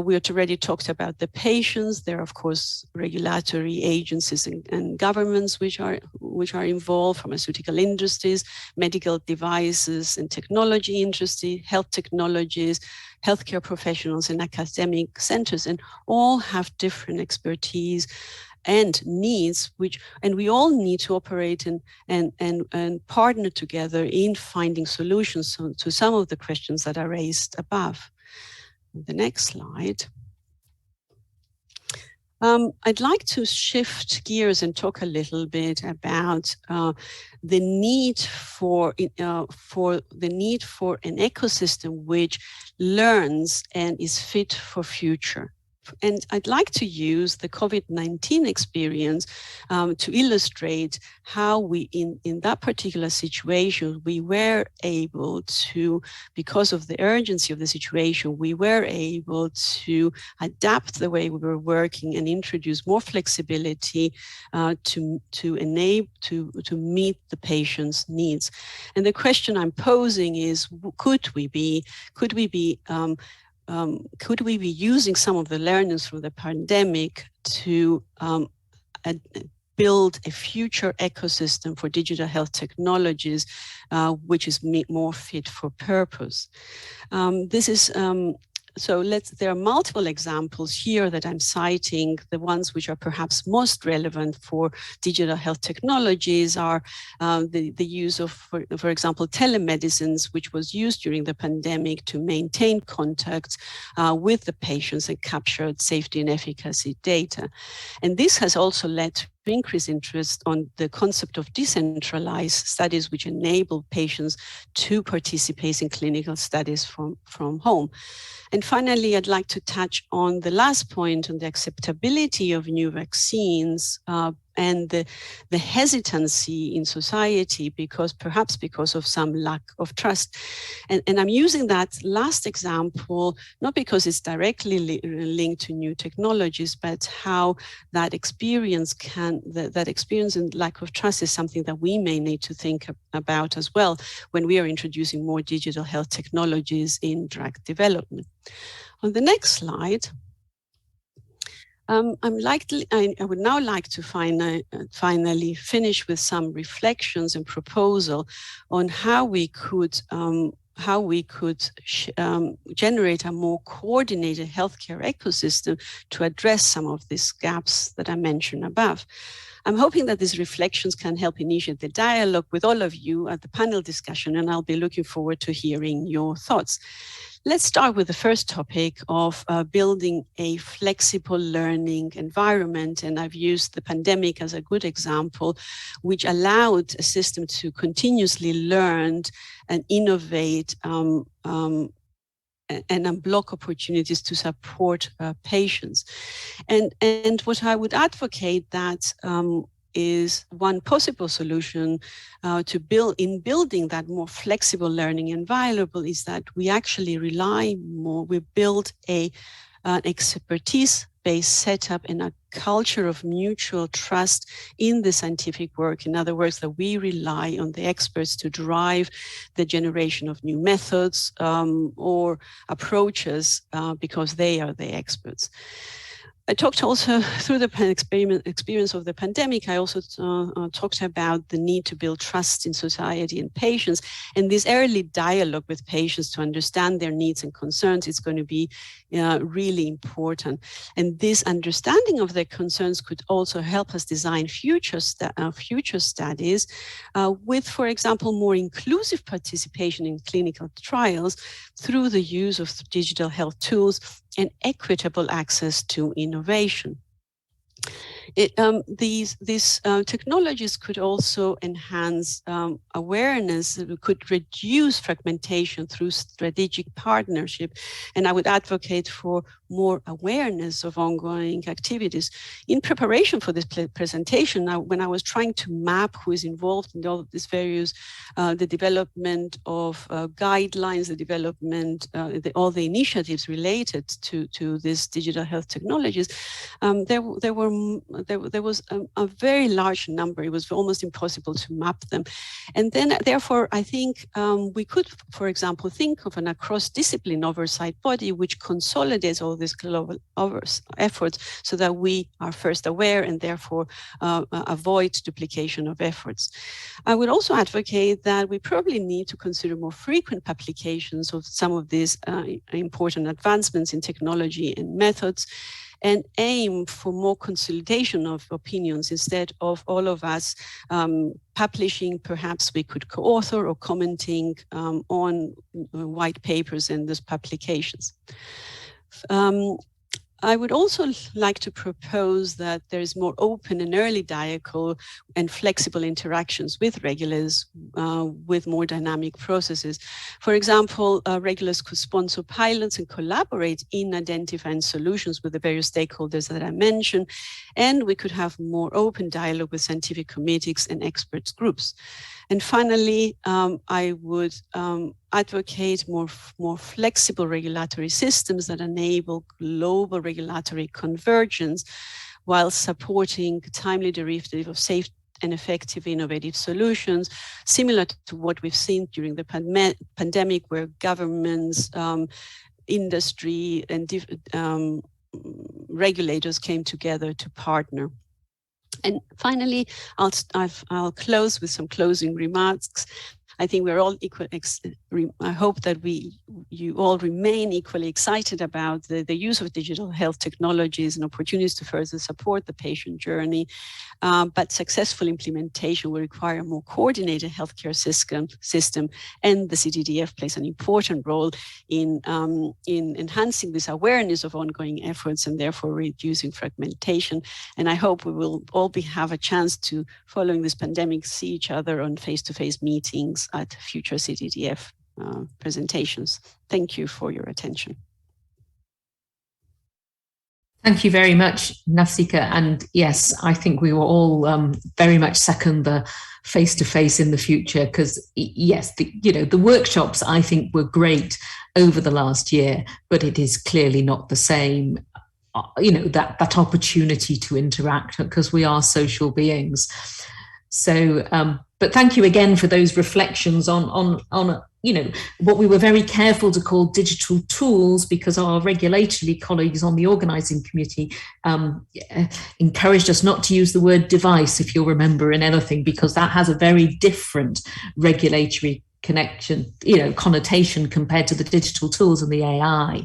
We had already talked about the patients. There are, of course, regulatory agencies and governments which are involved, pharmaceutical industries, medical devices and technology industry, health technologies, healthcare professionals and academic centers, and all have different expertise and needs, and we all need to operate and partner together in finding solutions to some of the questions that are raised above. The next slide. I'd like to shift gears and talk a little bit about the need for an ecosystem which learns and is fit for future. And I'd like to use the COVID-19 experience to illustrate how we, in that particular situation, we were able to, because of the urgency of the situation, we were able to adapt the way we were working and introduce more flexibility to meet the patient's needs. And the question I'm posing is, could we be using some of the learnings from the pandemic to build a future ecosystem for digital health technologies, which is more fit for purpose? There are multiple examples here that I'm citing. The ones which are perhaps most relevant for digital health technologies are the use of, for example, telemedicines, which was used during the pandemic to maintain contact with the patients and captured safety and efficacy data. And this has also led to increased interest on the concept of decentralized studies, which enable patients to participate in clinical studies from home. And finally, I'd like to touch on the last point on the acceptability of new vaccines and the hesitancy in society, perhaps because of some lack of trust. And I'm using that last example, not because it's directly linked to new technologies, but how that experience and lack of trust is something that we may need to think about as well when we are introducing more digital health technologies in drug development. On the next slide, I would now like to finally finish with some reflections and proposal on how we could generate a more coordinated healthcare ecosystem to address some of these gaps that I mentioned above. I'm hoping that these reflections can help initiate the dialogue with all of you at the panel discussion, and I'll be looking forward to hearing your thoughts. Let's start with the first topic of building a flexible learning environment. And I've used the pandemic as a good example, which allowed a system to continuously learn and innovate and unblock opportunities to support patients. And what I would advocate that is one possible solution to building that more flexible learning environment is that we actually we build an expertise-based setup and a culture of mutual trust in the scientific work. In other words, that we rely on the experts to drive the generation of new methods or approaches because they are the experts. I talked also through the experience of the pandemic. I also talked about the need to build trust in society and patients, and this early dialogue with patients to understand their needs and concerns is going to be really important. And this understanding of their concerns could also help us design future studies with, for example, more inclusive participation in clinical trials through the use of digital health tools and equitable access to innovation. These technologies could also enhance awareness, could reduce fragmentation through strategic partnership, and I would advocate for more awareness of ongoing activities. In preparation for this presentation, when I was trying to map who is involved in all of these various, the development of guidelines, the development, all the initiatives related to these digital health technologies, there was a very large number. It was almost impossible to map them. And then, therefore, I think we could, for example, think of an across-discipline oversight body which consolidates all these global efforts so that we are first aware and therefore avoid duplication of efforts. I would also advocate that we probably need to consider more frequent publications of some of these important advancements in technology and methods, and aim for more consolidation of opinions instead of all of us publishing. Perhaps we could co-author or commenting on white papers in these publications. I would also like to propose that there is more open and early dialogue and flexible interactions with regulators with more dynamic processes. For example, regulators could sponsor pilots and collaborate in identifying solutions with the various stakeholders that I mentioned, and we could have more open dialogue with scientific committees and experts groups. And finally, I would advocate more flexible regulatory systems that enable global regulatory convergence while supporting timely derivative of safe and effective innovative solutions, similar to what we've seen during the pandemic, where governments, industry, and regulators came together to partner. And finally, I'll close with some closing remarks. I think we're all equal. I hope that you all remain equally excited about the use of digital health technologies and opportunities to further support the patient journey. But successful implementation will require a more coordinated healthcare system, and the CDDF plays an important role in enhancing this awareness of ongoing efforts and therefore reducing fragmentation. And I hope we will all have a chance to, following this pandemic, see each other on face-to-face meetings at future CDDF presentations. Thank you for your attention. Thank you very much, Nafsika. And yes, I think we will all very much second the face-to-face in the future, because yes, the workshops I think were great over the last year, but it is clearly not the same. That opportunity to interact, because we are social beings. So, but thank you again for those reflections on what we were very careful to call digital tools, because our regulatory colleagues on the organising committee encouraged us not to use the word device, if you'll remember, in anything, because that has a very different regulatory connotation compared to the digital tools and the AI.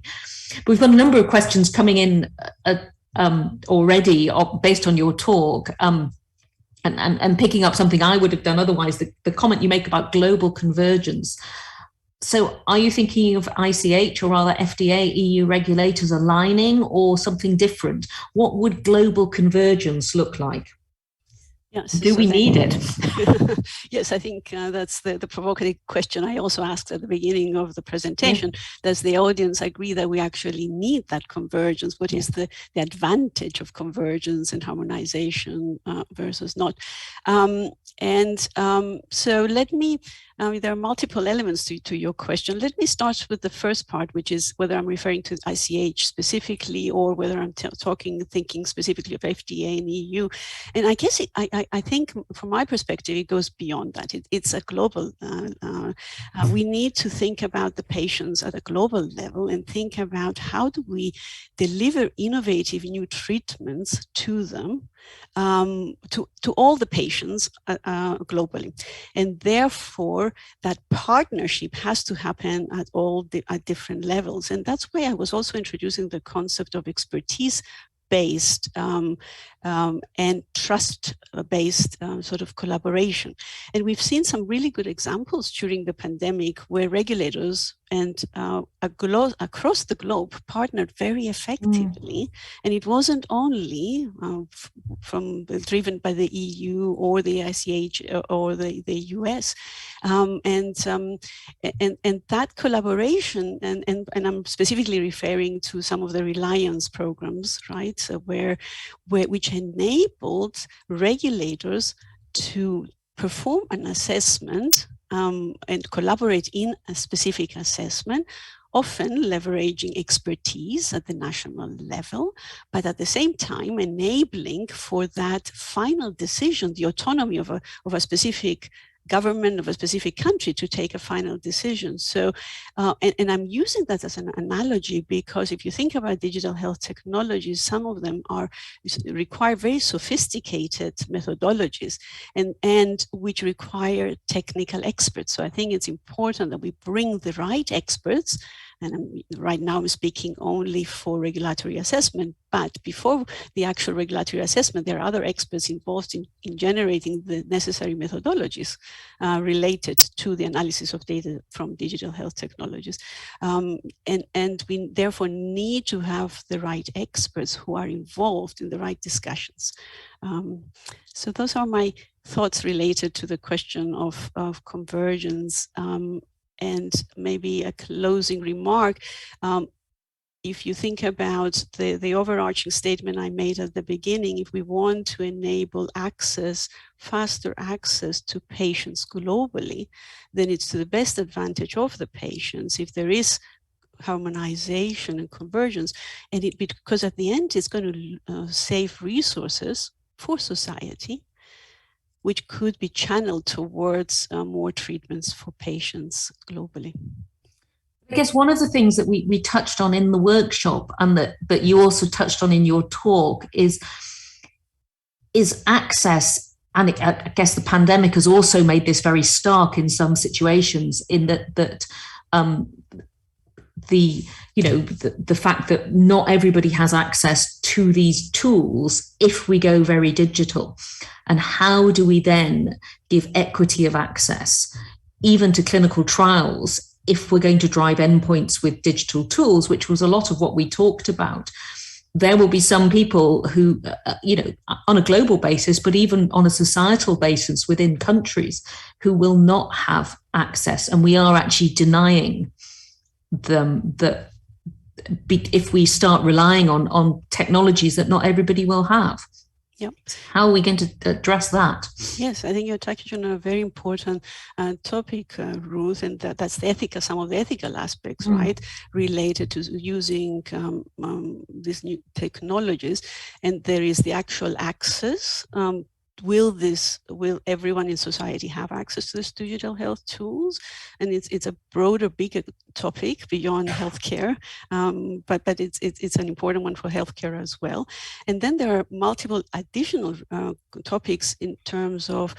But we've got a number of questions coming in already based on your talk. And picking up something I would have done otherwise, the comment you make about global convergence. So are you thinking of ICH or rather FDA, EU regulators aligning, or something different? What would global convergence look like? Yes, do we need it? Yes, I think that's the provocative question I also asked at the beginning of the presentation. Yeah. Does the audience agree that we actually need that convergence? What is the advantage of convergence and harmonization versus not? So let me, there are multiple elements to your question. Let me start with the first part, which is whether I'm referring to ICH specifically, or whether I'm thinking specifically of FDA and EU. And I guess I think from my perspective, it goes beyond that. It's a global, we need to think about the patients at a global level and think about how do we deliver innovative new treatments to them, to all the patients globally. And therefore, that partnership has to happen at different levels. And that's why I was also introducing the concept of expertise-based and trust-based sort of collaboration. And we've seen some really good examples during the pandemic where regulators and across the globe partnered very effectively. And it wasn't only driven by the EU or the ICH or the US. And that collaboration, and I'm specifically referring to some of the reliance programs, right? So which enabled regulators to perform an assessment and collaborate in a specific assessment, often leveraging expertise at the national level, but at the same time enabling for that final decision, the autonomy of a specific government of a specific country to take a final decision. So, and I'm using that as an analogy because if you think about digital health technologies, some of them require very sophisticated methodologies and which require technical experts. So I think it's important that we bring the right experts and right now I'm speaking only for regulatory assessment, but before the actual regulatory assessment, there are other experts involved in generating the necessary methodologies related to the analysis of data from digital health technologies. And we therefore need to have the right experts who are involved in the right discussions. So those are my thoughts related to the question of convergence. And maybe a closing remark. If you think about the overarching statement I made at the beginning, if we want to enable access, faster access to patients globally, then it's to the best advantage of the patients if there is harmonization and convergence, and because at the end it's going to save resources for society, which could be channeled towards more treatments for patients globally. I guess one of the things that we touched on in the workshop, and that you also touched on in your talk, is access. And I guess the pandemic has also made this very stark in some situations, in that the fact that not everybody has access to these tools if we go very digital. And how do we then give equity of access, even to clinical trials, if we're going to drive endpoints with digital tools, which was a lot of what we talked about? There will be some people who, on a global basis, but even on a societal basis within countries, who will not have access. And we are actually denying them that if we start relying on technologies that not everybody will have. Yep. How are we going to address that? Yes, I think you're touching on a very important topic, Ruth, and that's some of the ethical aspects, right, related to using these new technologies. And there is the actual access. Will everyone in society have access to these digital health tools? And it's a broader, bigger topic beyond healthcare, but it's an important one for healthcare as well. And then there are multiple additional topics in terms of,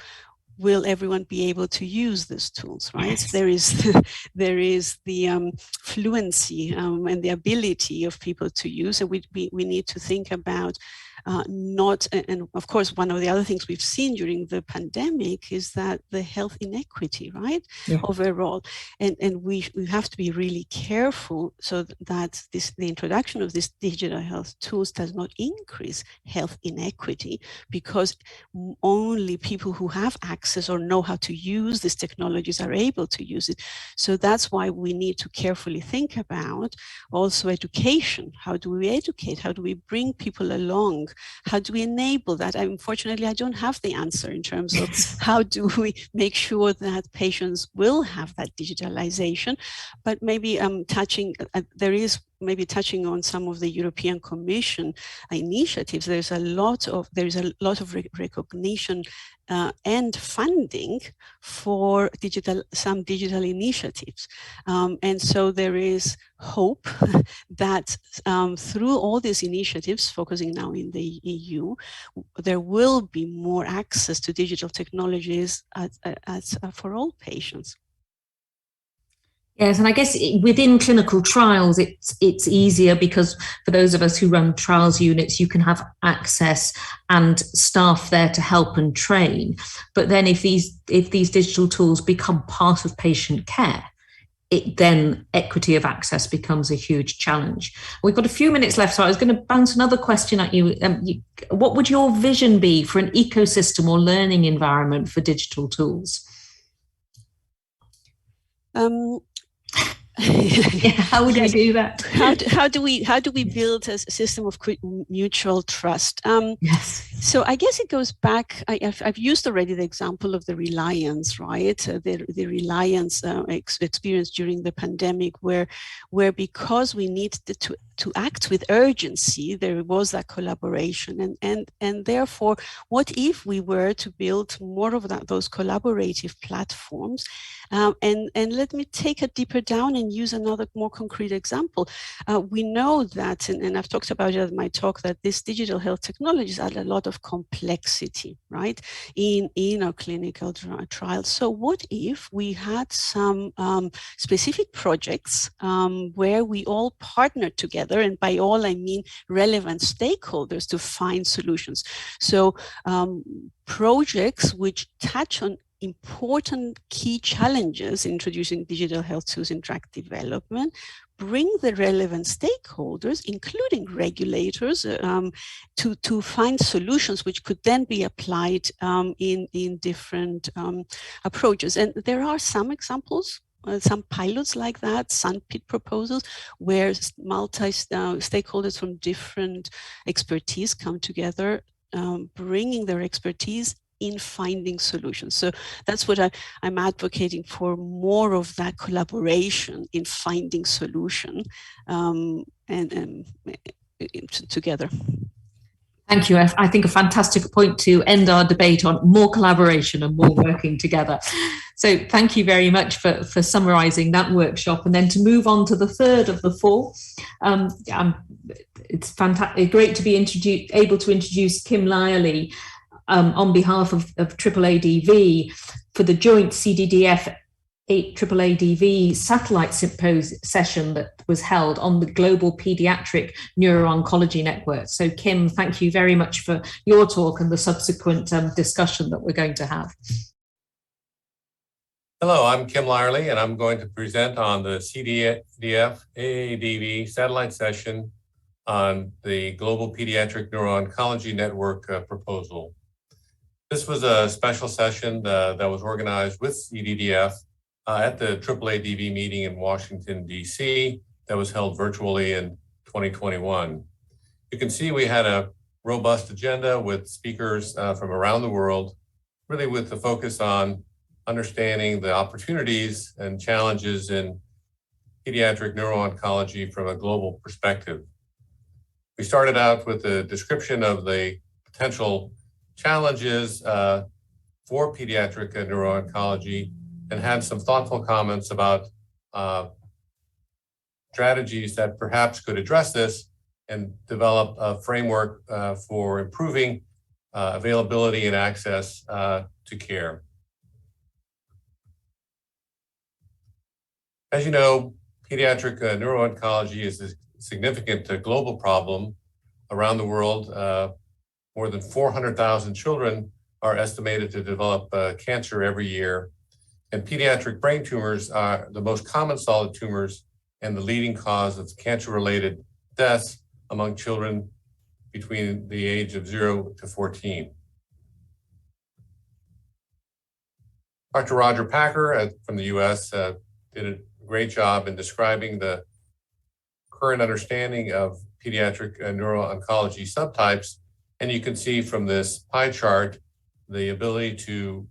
will everyone be able to use these tools, right? Yes. There is the fluency and the ability of people to use, and we need to think about and of course, one of the other things we've seen during the pandemic is that the health inequity, right, overall, and we have to be really careful so that the introduction of these digital health tools does not increase health inequity, because only people who have access or know how to use these technologies are able to use it. So that's why we need to carefully think about also education. How do we educate? How do we bring people along? How do we enable that? Unfortunately, I don't have the answer in terms of how do we make sure that patients will have that digitalization, but maybe touching on some of the European Commission initiatives. There's a lot of recognition and funding for some digital initiatives, and so there is hope that through all these initiatives, focusing now in the EU, there will be more access to digital technologies for all patients. Yes, and I guess within clinical trials, it's easier because for those of us who run trials units, you can have access and staff there to help and train. But then if these digital tools become part of patient care, then equity of access becomes a huge challenge. We've got a few minutes left, so I was going to bounce another question at you. What would your vision be for an ecosystem or learning environment for digital tools? How would we do that? How do we build a system of mutual trust? Yes. So I guess it goes back. I've used already the example of the reliance, right? The reliance experience during the pandemic, where because we needed to to act with urgency. There was that collaboration, and therefore, what if we were to build more of those collaborative platforms? And let me take it deeper down and use another more concrete example. We know that, and I've talked about it in my talk, that these digital health technologies add a lot of complexity, right, in our clinical trials. So what if we had some specific projects where we all partnered together, and by all I mean relevant stakeholders, to find solutions? So projects which touch on important key challenges in introducing digital health tools in drug development, bring the relevant stakeholders, including regulators, to find solutions which could then be applied in different approaches. And there are some examples, some pilots like that, sandpit proposals, where multi-stakeholders from different expertise come together, bringing their expertise in finding solutions. So that's what I'm advocating for, more of that collaboration in finding solution together. Thank you. I think a fantastic point to end our debate on: more collaboration and more working together. So thank you very much for summarising that workshop. And then to move on to the third of the four, it's fantastic, great to be able to introduce Kim Lyerly on behalf of AAADV for the joint CDDF AAADV satellite session that was held on the Global Pediatric Neuro-Oncology Network. So Kim, thank you very much for your talk and the subsequent discussion that we're going to have. Hello, I'm Kim Lyerly, and I'm going to present on the CDDF AADV satellite session on the Global Pediatric Neuro-Oncology Network proposal. This was a special session that was organized with CDDF at the AAADV meeting in Washington, D.C. that was held virtually in 2021. You can see we had a robust agenda with speakers from around the world, really with the focus on understanding the opportunities and challenges in pediatric neuro-oncology from a global perspective. We started out with a description of the potential challenges for pediatric neuro-oncology, and had some thoughtful comments about strategies that perhaps could address this and develop a framework for improving availability and access to care. As you know, pediatric neuro-oncology is a significant global problem around the world. More than 400,000 children are estimated to develop cancer every year. And pediatric brain tumors are the most common solid tumors and the leading cause of cancer-related deaths among children between the age of 0 to 14. Dr. Roger Packer from the US did a great job in describing the current understanding of pediatric neuro-oncology subtypes. And you can see from this pie chart the ability to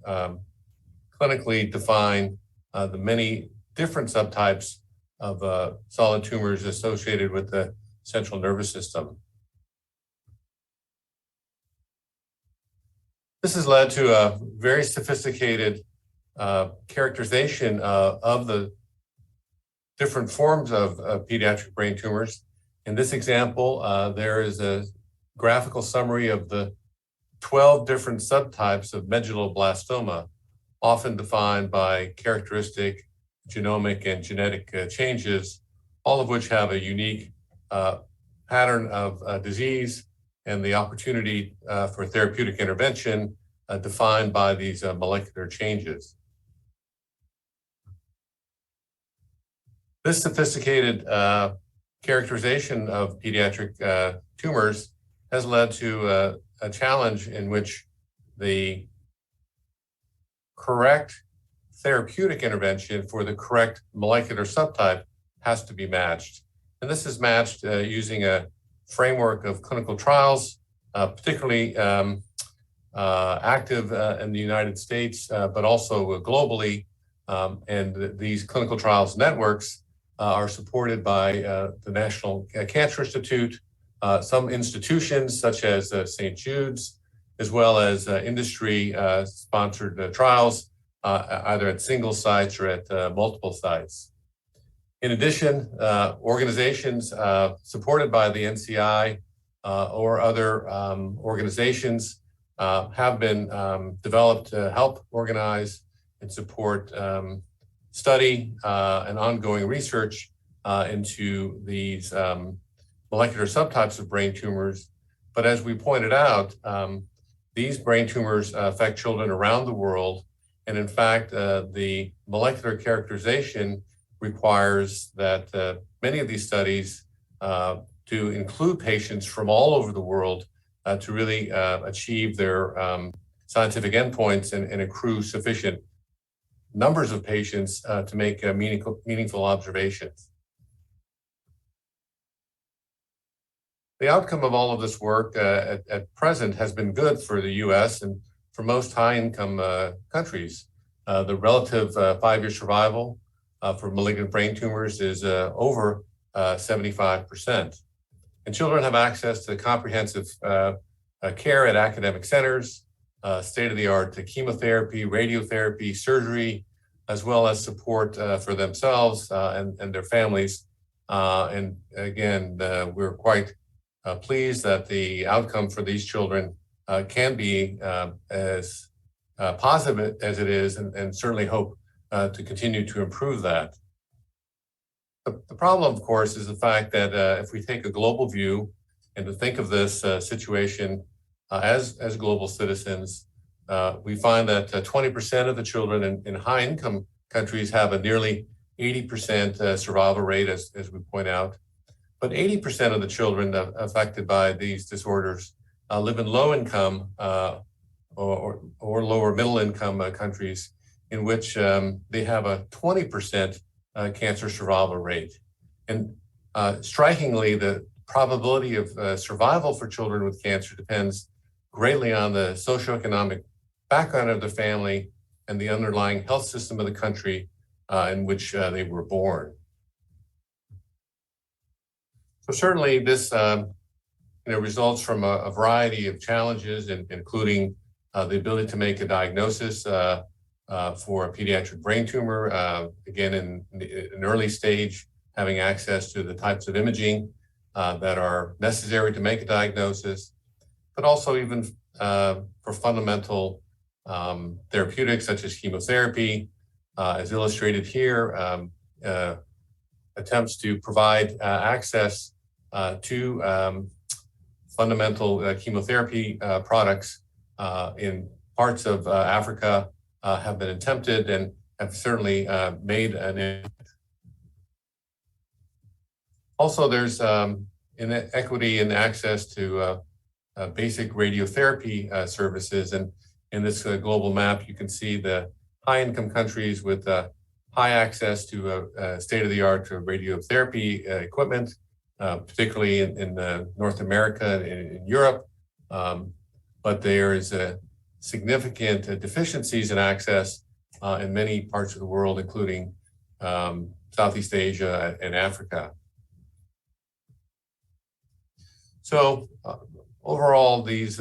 clinically define the many different subtypes of solid tumors associated with the central nervous system. This has led to a very sophisticated characterization of the different forms of pediatric brain tumors. In this example, there is a graphical summary of the 12 different subtypes of medulloblastoma, often defined by characteristic genomic and genetic changes, all of which have a unique pattern of disease and the opportunity for therapeutic intervention defined by these molecular changes. This sophisticated characterization of pediatric tumors has led to a challenge in which the correct therapeutic intervention for the correct molecular subtype has to be matched. And this is matched using a framework of clinical trials, particularly active in the United States, but also globally. And these clinical trials networks are supported by the National Cancer Institute, some institutions such as St. Jude's, as well as industry-sponsored trials, either at single sites or at multiple sites. In addition, organizations supported by the NCI or other organizations have been developed to help organize and support study and ongoing research into these molecular subtypes of brain tumors. But as we pointed out, these brain tumors affect children around the world. And in fact, the molecular characterization requires that many of these studies to include patients from all over the world to really achieve their scientific endpoints and accrue sufficient numbers of patients to make meaningful observations. The outcome of all of this work at present has been good for the US and for most high-income countries. The relative 5-year survival for malignant brain tumors is over 75%. And children have access to comprehensive care at academic centers, state-of-the-art chemotherapy, radiotherapy, surgery, as well as support for themselves and their families. And again, we're quite pleased that the outcome for these children can be as positive as it is, and certainly hope to continue to improve that. The problem, of course, is the fact that if we take a global view and to think of this situation as global citizens, we find that 20% of the children in high-income countries have a nearly 80% survival rate, as we point out. But 80% of the children affected by these disorders live in low-income or lower middle-income countries in which they have a 20% cancer survival rate. And strikingly, the probability of survival for children with cancer depends greatly on the socioeconomic background of the family and the underlying health system of the country in which they were born. So certainly this results from a variety of challenges, including the ability to make a diagnosis for a pediatric brain tumor, again, in an early stage, having access to the types of imaging that are necessary to make a diagnosis, but also even for fundamental therapeutics such as chemotherapy, as illustrated here, attempts to provide access to fundamental chemotherapy products in parts of Africa have been attempted and have certainly made an impact. Also, there's inequity in access to basic radiotherapy services. And in this global map, you can see the high-income countries with high access to state-of-the-art radiotherapy equipment, particularly in North America and in Europe. But there is significant deficiencies in access in many parts of the world, including Southeast Asia and Africa. So overall, these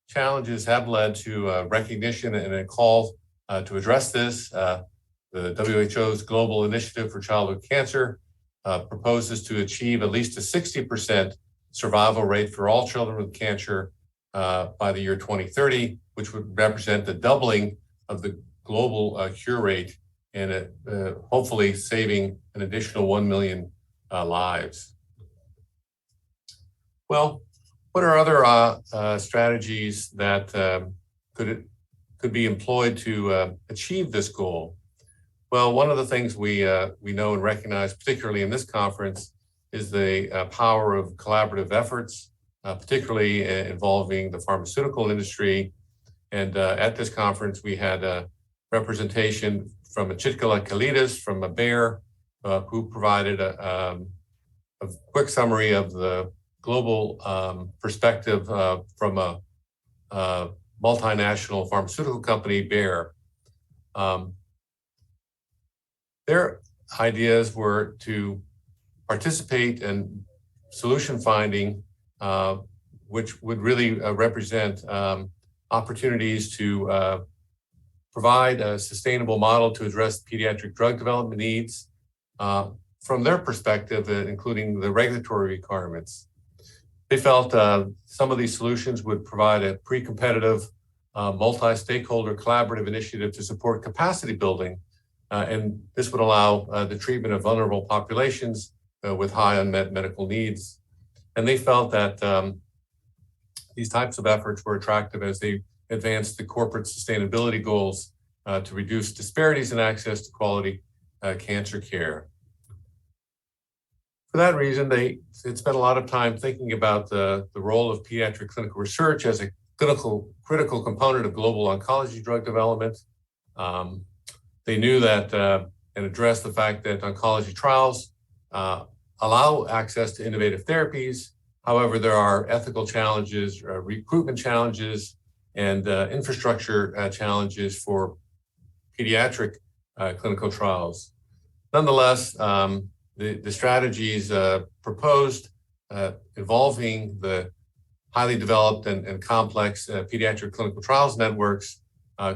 challenges have led to recognition and a call to address this. The WHO's Global Initiative for Childhood Cancer proposes to achieve at least a 60% survival rate for all children with cancer by the year 2030, which would represent the doubling of the global cure rate and hopefully saving an additional 1 million lives. Well, what are other strategies that could be employed to achieve this goal? Well, one of the things we know and recognize, particularly in this conference, is the power of collaborative efforts, particularly involving the pharmaceutical industry. And at this conference, we had a representation from Chitkala Kalidas from Bayer, who provided a quick summary of the global perspective from a multinational pharmaceutical company, Bayer. Their ideas were to participate in solution finding, which would really represent opportunities to provide a sustainable model to address pediatric drug development needs from their perspective, including the regulatory requirements. They felt some of these solutions would provide a pre-competitive, multi-stakeholder collaborative initiative to support capacity building, and this would allow the treatment of vulnerable populations with high unmet medical needs. And they felt that these types of efforts were attractive as they advanced the corporate sustainability goals to reduce disparities in access to quality cancer care. For that reason, they had spent a lot of time thinking about the role of pediatric clinical research as a critical component of global oncology drug development. They knew that and addressed the fact that oncology trials allow access to innovative therapies. However, there are ethical challenges, recruitment challenges, and infrastructure challenges for pediatric clinical trials. Nonetheless, the strategies proposed involving the highly developed and complex pediatric clinical trials networks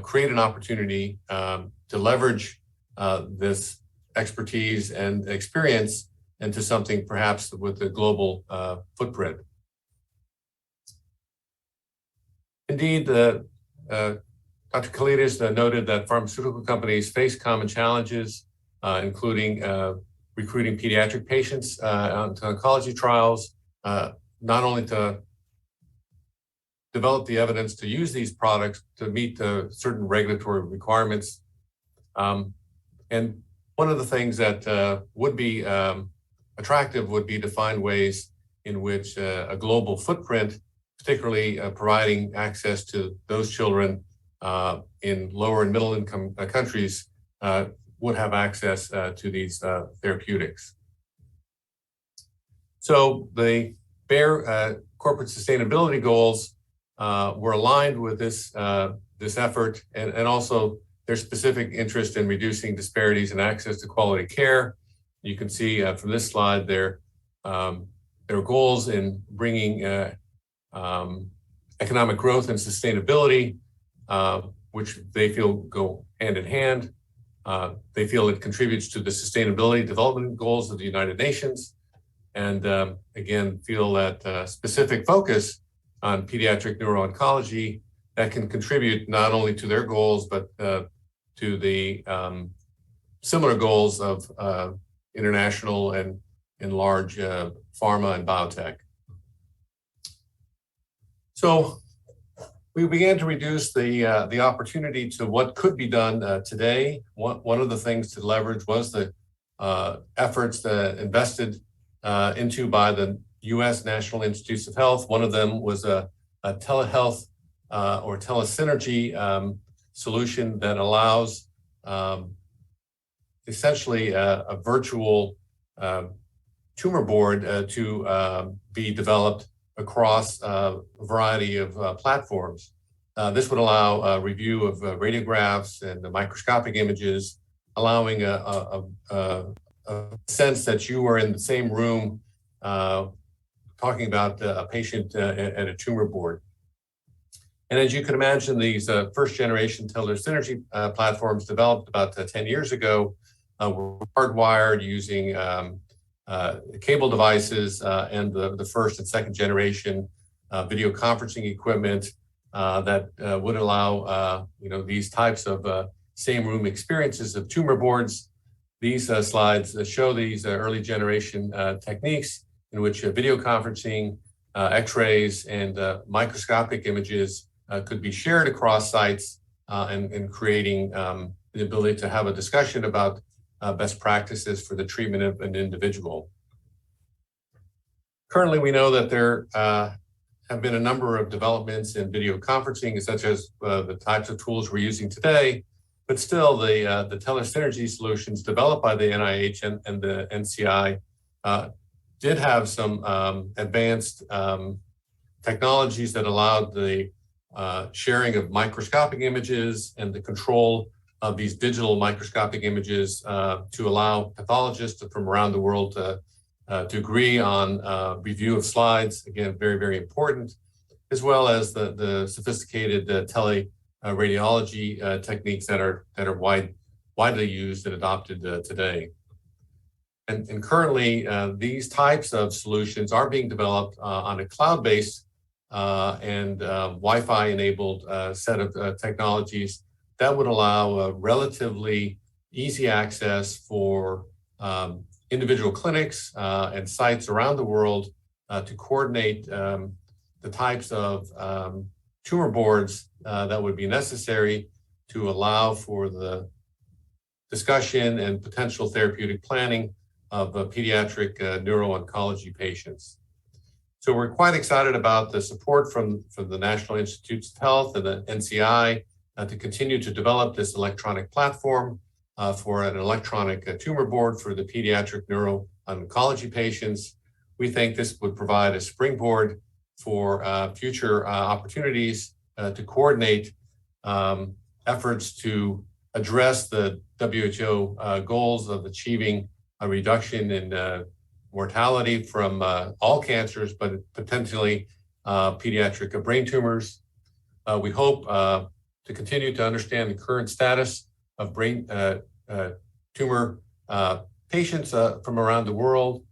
create an opportunity to leverage this expertise and experience into something perhaps with a global footprint. Indeed, Dr. Kalidas noted that pharmaceutical companies face common challenges, including recruiting pediatric patients onto oncology trials, not only to develop the evidence to use these products to meet certain regulatory requirements. And one of the things that would be attractive would be to find ways in which a global footprint, particularly providing access to those children in lower and middle income countries, would have access to these therapeutics. So the BEAR corporate sustainability goals were aligned with this effort, and also their specific interest in reducing disparities in access to quality care. You can see from this slide their goals in bringing economic growth and sustainability, which they feel go hand in hand. They feel it contributes to the sustainability development goals of the United Nations, and again, feel that specific focus on pediatric neuro-oncology that can contribute not only to their goals, but to the similar goals of international and large pharma and biotech. So we began to reduce the opportunity to what could be done today. One of the things to leverage was the efforts that invested into by the U.S. National Institutes of Health. One of them was a telehealth or telesynergy solution that allows essentially a virtual tumor board to be developed across a variety of platforms. This would allow a review of radiographs and the microscopic images, allowing a sense that you are in the same room talking about a patient at a tumor board. And as you can imagine, these first generation telesynergy platforms developed about 10 years ago were hardwired using cable devices and the first and second generation video conferencing equipment that would allow these types of same room experiences of tumor boards. These slides show these early generation techniques in which video conferencing, X-rays, and microscopic images could be shared across sites and creating the ability to have a discussion about best practices for the treatment of an individual. Currently, we know that there have been a number of developments in video conferencing, such as the types of tools we're using today, but still the telesynergy solutions developed by the NIH and the NCI did have some advanced technologies that allowed the sharing of microscopic images and the control of these digital microscopic images to allow pathologists from around the world to agree on review of slides, again, very, very important, as well as the sophisticated teleradiology techniques that are widely used and adopted today. And currently, these types of solutions are being developed on a cloud-based and Wi-Fi enabled set of technologies that would allow relatively easy access for individual clinics and sites around the world to coordinate the types of tumor boards that would be necessary to allow for the discussion and potential therapeutic planning of pediatric neuro-oncology patients. So we're quite excited about the support from the National Institutes of Health and the NCI to continue to develop this electronic platform for an electronic tumor board for the pediatric neuro-oncology patients. We think this would provide a springboard for future opportunities to coordinate efforts to address the WHO goals of achieving a reduction in mortality from all cancers, but potentially pediatric brain tumors. We hope to continue to understand the current status of brain tumor patients from around the world,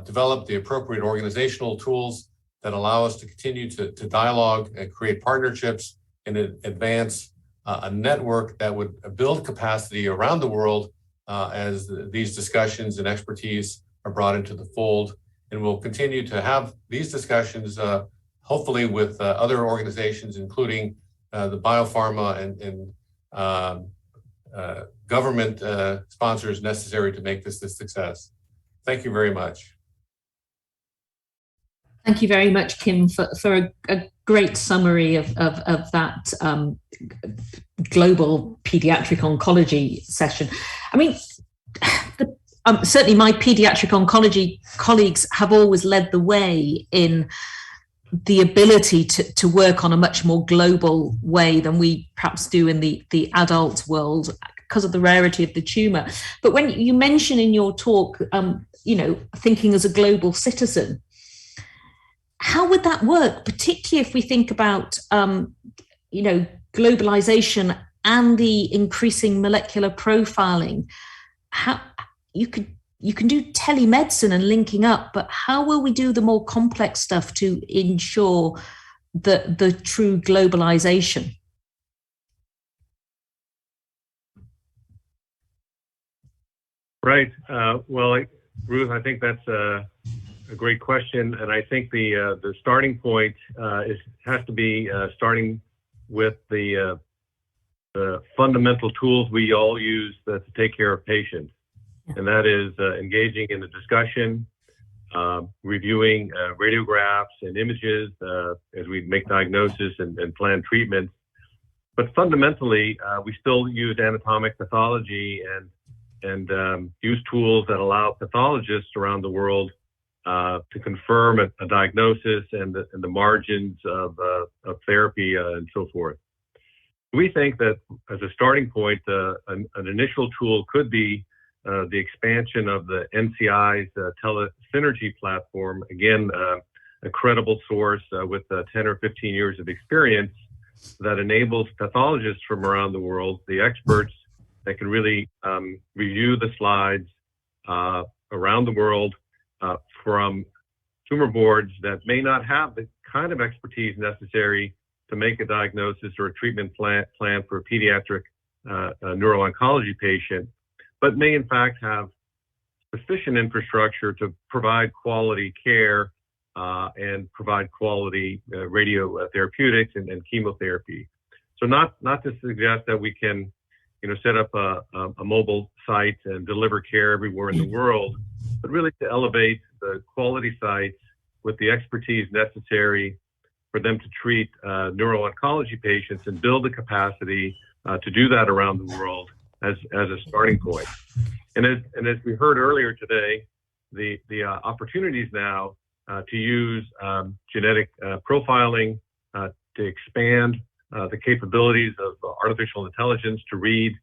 develop the appropriate organizational tools that allow us to continue to dialogue and create partnerships and advance a network that would build capacity around the world as these discussions and expertise are brought into the fold. And we'll continue to have these discussions, hopefully with other organizations, including the biopharma and government sponsors necessary to make this a success. Thank you very much. Thank you very much, Kim, for a great summary of that global pediatric oncology session. I mean, certainly my pediatric oncology colleagues have always led the way in the ability to work on a much more global way than we perhaps do in the adult world because of the rarity of the tumor. But when you mention in your talk, thinking as a global citizen, how would that work, particularly if we think about, globalization and the increasing molecular profiling? How you can do telemedicine and linking up, but how will we do the more complex stuff to ensure the true globalization? Right. Ruth, I think that's a great question, and I think the starting point has to be starting with the fundamental tools we all use to take care of patients, and that is engaging in the discussion, reviewing radiographs and images as we make diagnosis and plan treatments. But fundamentally, we still use anatomic pathology and use tools that allow pathologists around the world to confirm a diagnosis and the margins of therapy and so forth. We think that as a starting point, an initial tool could be the expansion of the NCI's telesynergy platform. Again, a credible source with 10 or 15 years of experience that enables pathologists from around the world, the experts that can really review the slides around the world from tumor boards that may not have the kind of expertise necessary to make a diagnosis or a treatment plan for a pediatric neuro-oncology patient, but may in fact have sufficient infrastructure to provide quality care and provide quality radiotherapeutics and chemotherapy. So not to suggest that we can set up a mobile site and deliver care everywhere in the world, but really to elevate the quality sites with the expertise necessary for them to treat neuro-oncology patients and build the capacity to do that around the world as a starting point. And as we heard earlier today, the opportunities now to use genetic profiling to expand the capabilities of artificial intelligence to read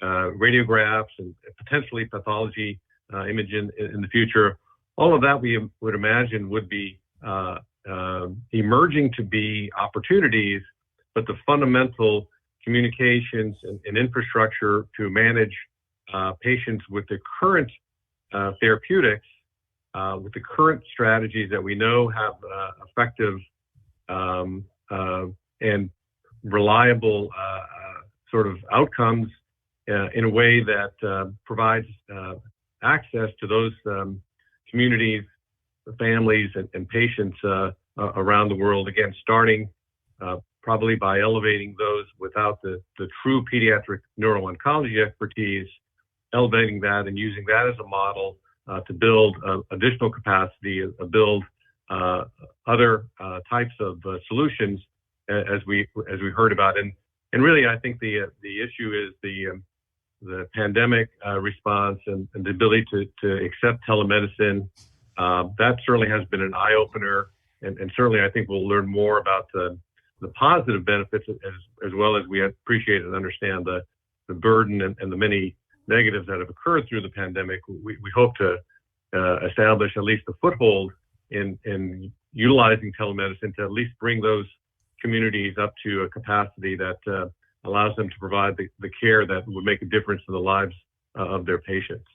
radiographs and potentially pathology imaging in the future. All of that we would imagine would be emerging to be opportunities, but the fundamental communications and infrastructure to manage patients with the current therapeutics, with the current strategies that we know have effective and reliable sort of outcomes in a way that provides access to those communities, families, and patients around the world. Again, starting probably by elevating those without the true pediatric neuro-oncology expertise, elevating that and using that as a model to build additional capacity, build other types of solutions as we heard about. And really, I think the issue is the pandemic response and the ability to accept telemedicine. That certainly has been an eye-opener, and certainly I think we'll learn more about the positive benefits as well as we appreciate and understand the burden and the many negatives that have occurred through the pandemic. We hope to establish at least a foothold in utilizing telemedicine to at least bring those communities up to a capacity that allows them to provide the care that would make a difference in the lives of their patients.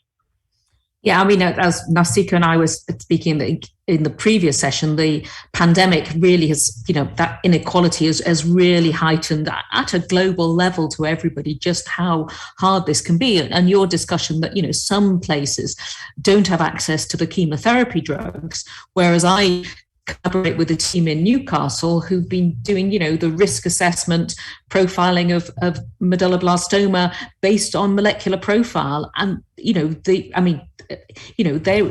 Yeah, I mean, as Nafsika and I was speaking in the previous session, the pandemic really has, that inequality has really heightened at a global level to everybody just how hard this can be. And your discussion that, some places don't have access to the chemotherapy drugs, whereas I collaborate with a team in Newcastle who've been doing, the risk assessment profiling of medulloblastoma based on molecular profile. And,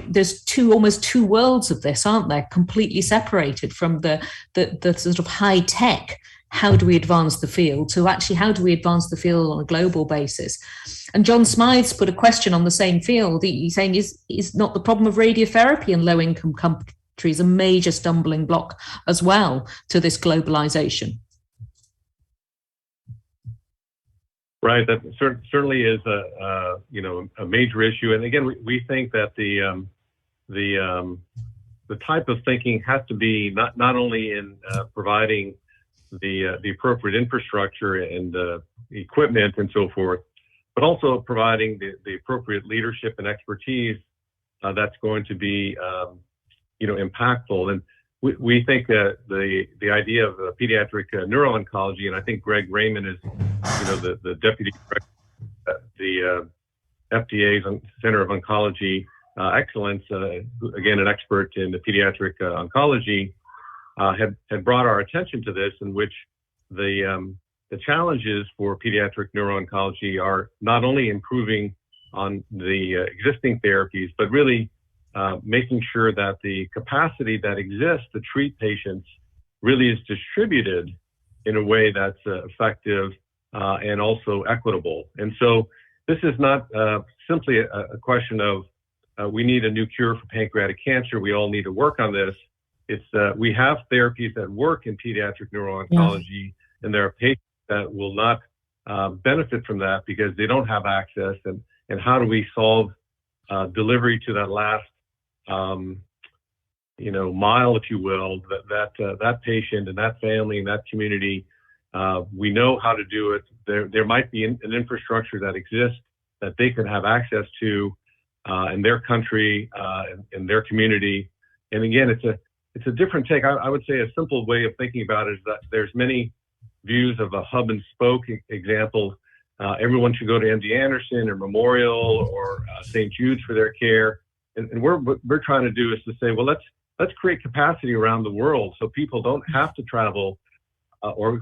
there's almost two worlds of this, aren't there? Completely separated from the sort of high tech. How do we advance the field? So actually, how do we advance the field on a global basis? And John Smythe's put a question on the same field. He's saying, is not the problem of radiotherapy in low-income countries a major stumbling block as well to this globalization? Right, that certainly is a major issue, and again, we think that the type of thinking has to be not only in providing the appropriate infrastructure and equipment and so forth, but also providing the appropriate leadership and expertise that's going to be impactful. And we think that the idea of pediatric neuro-oncology, and I think Greg Raymond is, the deputy director at the FDA's Center of Oncology Excellence, again, an expert in the pediatric oncology, had brought our attention to this, in which the challenges for pediatric neuro-oncology are not only improving on the existing therapies, but really making sure that the capacity that exists to treat patients really is distributed in a way that's effective and also equitable. And so this is not simply a question of we need a new cure for pancreatic cancer. We all need to work on this. It's we have therapies that work in pediatric neuro-oncology, and there are patients that will not benefit from that because they don't have access. And how do we solve delivery to that last mile, if you will, that patient and that family and that community? We know how to do it. There might be an infrastructure that exists that they can have access to in their country, in their community. And again, it's a different take. I would say a simple way of thinking about it is that there's many views of a hub and spoke example. Everyone should go to MD Anderson or Memorial or St. Jude's for their care. And what we're trying to do is to say, well, let's create capacity around the world so people don't have to travel or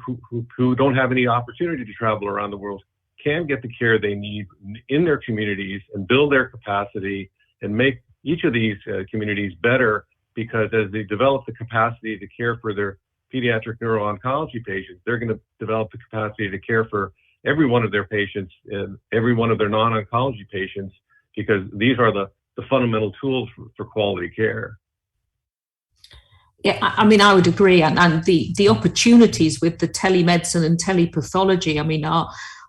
who don't have any opportunity to travel around the world can get the care they need in their communities and build their capacity and make each of these communities better, because as they develop the capacity to care for their pediatric neuro-oncology patients, they're going to develop the capacity to care for every one of their patients and every one of their non-oncology patients, because these are the fundamental tools for quality care. Yeah, I mean, I would agree. And the opportunities with the telemedicine and telepathology, I mean,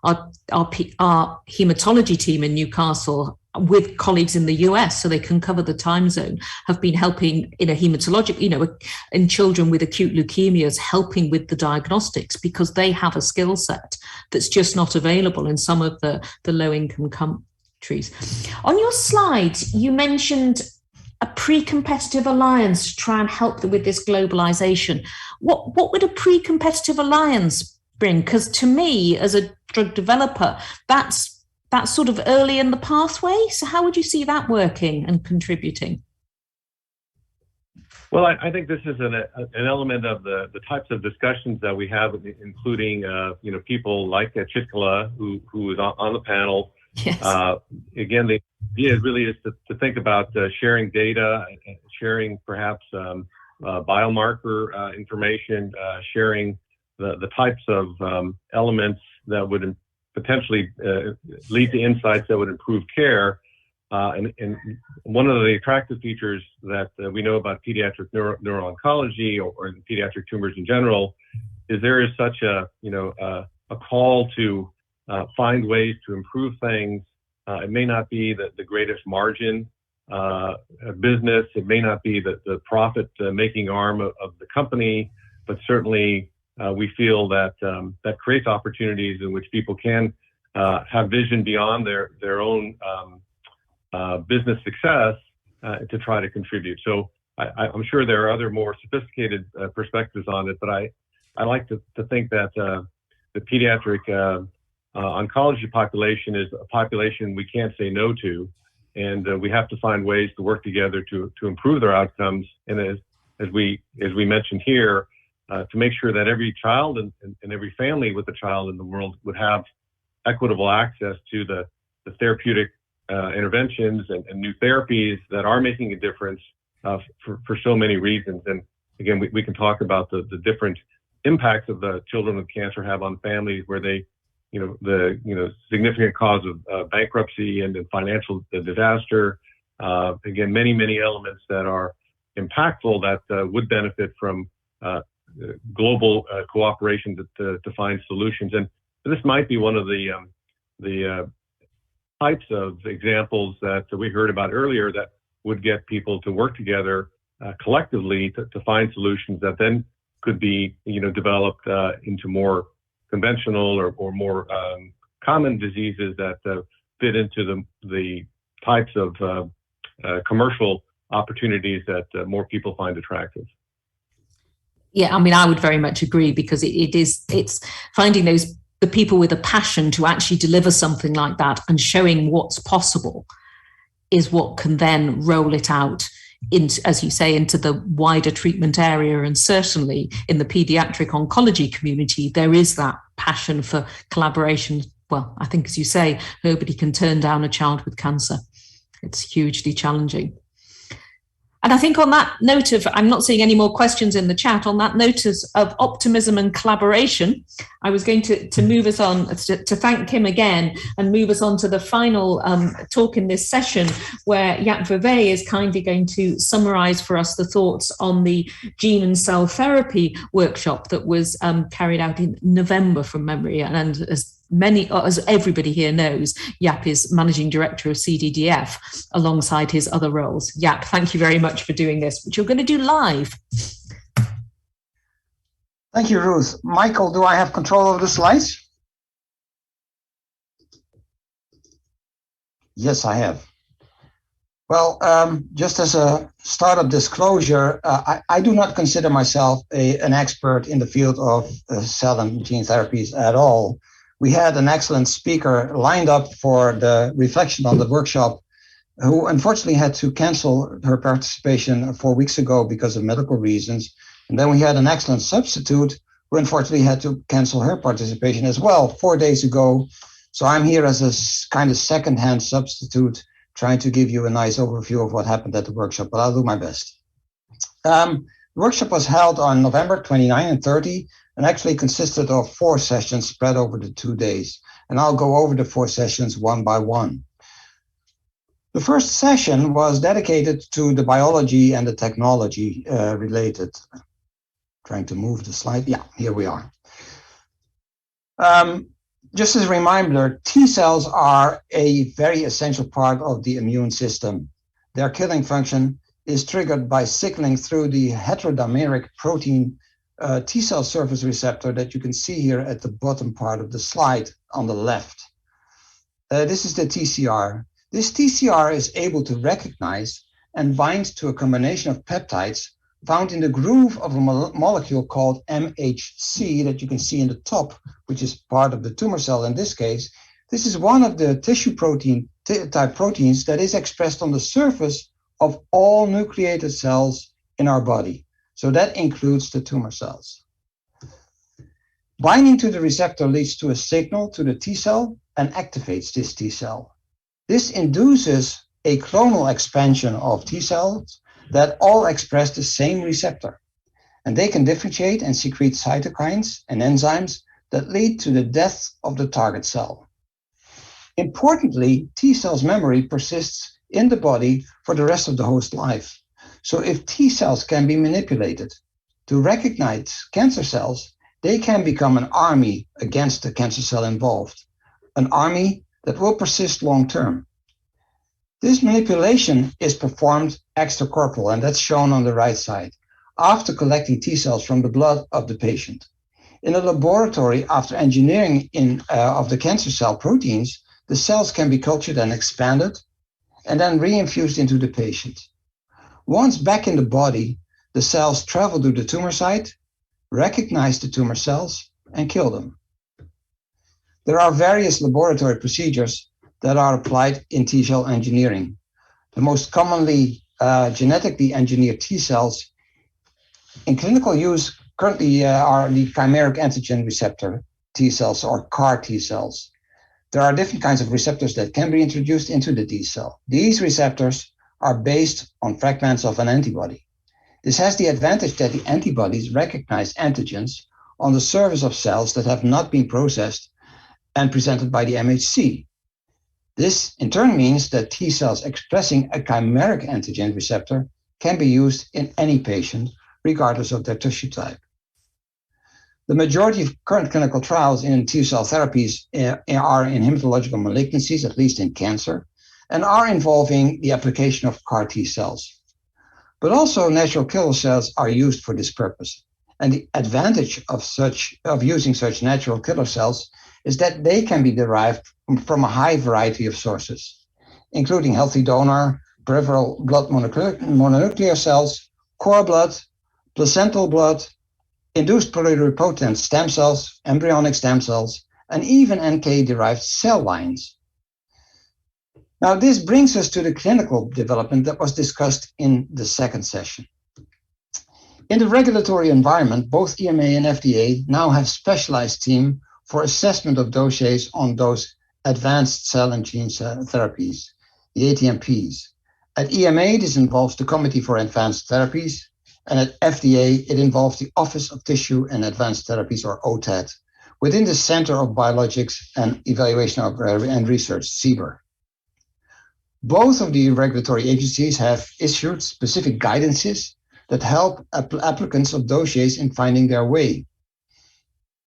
our hematology team in Newcastle, with colleagues in the US, so they can cover the time zone, have been helping in a hematologic, in children with acute leukemias, helping with the diagnostics, because they have a skill set that's just not available in some of the low-income countries. On your slides, you mentioned a pre-competitive alliance to try and help them with this globalization. What would a pre-competitive alliance bring? Because to me, as a drug developer, that's sort of early in the pathway. So how would you see that working and contributing? Well, I think this is an element of the types of discussions that we have, including people like Chitkala, who is on the panel. Yes. Again, the idea really is to think about sharing data, sharing perhaps biomarker information, sharing the types of elements that would potentially lead to insights that would improve care. And one of the attractive features that we know about pediatric neuro-oncology or pediatric tumors in general is there is such a call to find ways to improve things. It may not be the greatest margin business. It may not be the profit making arm of the company, but certainly we feel that that creates opportunities in which people can have vision beyond their own business success to try to contribute. So I'm sure there are other more sophisticated perspectives on it, but I like to think that the pediatric oncology population is a population we can't say no to, and we have to find ways to work together to improve their outcomes. And as we mentioned here, to make sure that every child and every family with a child in the world would have equitable access to the therapeutic interventions and new therapies that are making a difference for so many reasons. And again, we can talk about the different impacts of the children with cancer have on families, where they, the significant cause of bankruptcy and financial disaster. Again, many elements that are impactful that would benefit from global cooperation to find solutions. And this might be one of the types of examples that we heard about earlier that would get people to work together collectively to find solutions that then could be developed into more conventional or more common diseases that fit into the types of commercial opportunities that more people find attractive. Yeah, I mean, I would very much agree, because it's finding the people with a passion to actually deliver something like that and showing what's possible is what can then roll it out into, as you say, into the wider treatment area. And certainly in the pediatric oncology community, there is that passion for collaboration. Well, I think, as you say, nobody can turn down a child with cancer. It's hugely challenging. And I think on that note of, I'm not seeing any more questions in the chat, on that note of optimism and collaboration, I was going to move us on to thank Kim again and move us on to the final talk in this session, where Jaap Verwey is kindly going to summarize for us the thoughts on the gene and cell therapy workshop that was carried out in November from memory. And as everybody here knows, Jaap is Managing Director of CDDF alongside his other roles. Jaap, thank you very much for doing this, which you're going to do live. Thank you, Ruth. Michael, do I have control of the slides? Yes, I have. Well, just as a startup disclosure, I do not consider myself an expert in the field of cell and gene therapies at all. We had an excellent speaker lined up for the reflection on the workshop, who unfortunately had to cancel her participation 4 weeks ago because of medical reasons. And then we had an excellent substitute who unfortunately had to cancel her participation as well 4 days ago. So I'm here as a kind of second-hand substitute, trying to give you a nice overview of what happened at the workshop, but I'll do my best. The workshop was held on November 29 and 30, and actually consisted of 4 sessions spread over the 2 days. And I'll go over the 4 sessions one by one. The first session was dedicated to the biology and the technology related. Trying to move the slide. Yeah, here we are. Just as a reminder, T cells are a very essential part of the immune system. Their killing function is triggered by signaling through the heterodimeric protein T cell surface receptor that you can see here at the bottom part of the slide on the left. This is the TCR. This TCR is able to recognize and bind to a combination of peptides found in the groove of a molecule called MHC that you can see in the top, which is part of the tumor cell in this case. This is one of the tissue protein type proteins that is expressed on the surface of all nucleated cells in our body. So that includes the tumor cells. Binding to the receptor leads to a signal to the T cell and activates this T cell. This induces a clonal expansion of T cells that all express the same receptor. And they can differentiate and secrete cytokines and enzymes that lead to the death of the target cell. Importantly, T cells' memory persists in the body for the rest of the host life. So if T cells can be manipulated to recognize cancer cells, they can become an army against the cancer cell involved, an army that will persist long term. This manipulation is performed extracorporeal, and that's shown on the right side, after collecting T cells from the blood of the patient. In a laboratory, after engineering of the cancer cell proteins, the cells can be cultured and expanded, and then reinfused into the patient. Once back in the body, the cells travel to the tumor site, recognize the tumor cells, and kill them. There are various laboratory procedures that are applied in T cell engineering. The most commonly genetically engineered T cells in clinical use currently are the chimeric antigen receptor T cells, or CAR T cells. There are different kinds of receptors that can be introduced into the T cell. These receptors are based on fragments of an antibody. This has the advantage that the antibodies recognize antigens on the surface of cells that have not been processed and presented by the MHC. This in turn means that T cells expressing a chimeric antigen receptor can be used in any patient, regardless of their tissue type. The majority of current clinical trials in T cell therapies are in hematological malignancies, at least in cancer, and are involving the application of CAR T cells. But also natural killer cells are used for this purpose. And the advantage of using such natural killer cells is that they can be derived from a high variety of sources, including healthy donor, peripheral blood mononuclear cells, cord blood, placental blood, induced pluripotent stem cells, embryonic stem cells, and even NK-derived cell lines. Now, this brings us to the clinical development that was discussed in the second session. In the regulatory environment, both EMA and FDA now have specialized teams for assessment of dossiers on those advanced cell and gene therapies, the ATMPs. At EMA, this involves the Committee for Advanced Therapies, and at FDA, it involves the Office of Tissue and Advanced Therapies, or OTAD, within the Center of Biologics and Evaluation and Research, CBER. Both of the regulatory agencies have issued specific guidances that help applicants of dossiers in finding their way.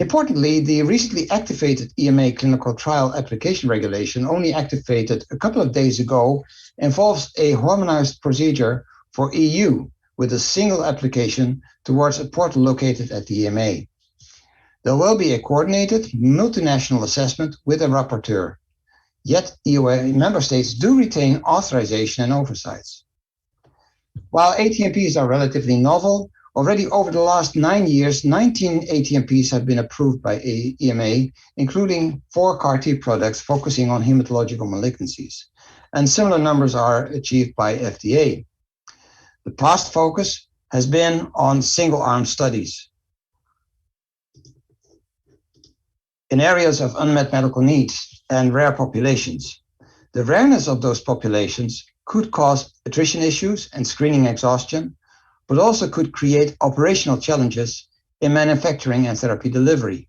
Importantly, the recently activated EMA clinical trial application regulation, only activated a couple of days ago, involves a harmonized procedure for EU with a single application towards a portal located at the EMA. There will be a coordinated multinational assessment with a rapporteur. Yet EU member states do retain authorization and oversights. While ATMPs are relatively novel, already over the last 9 years, 19 ATMPs have been approved by EMA, including 4 CAR-T products focusing on hematological malignancies. And similar numbers are achieved by FDA. The past focus has been on single-arm studies in areas of unmet medical needs and rare populations. The rareness of those populations could cause attrition issues and screening exhaustion, but also could create operational challenges in manufacturing and therapy delivery.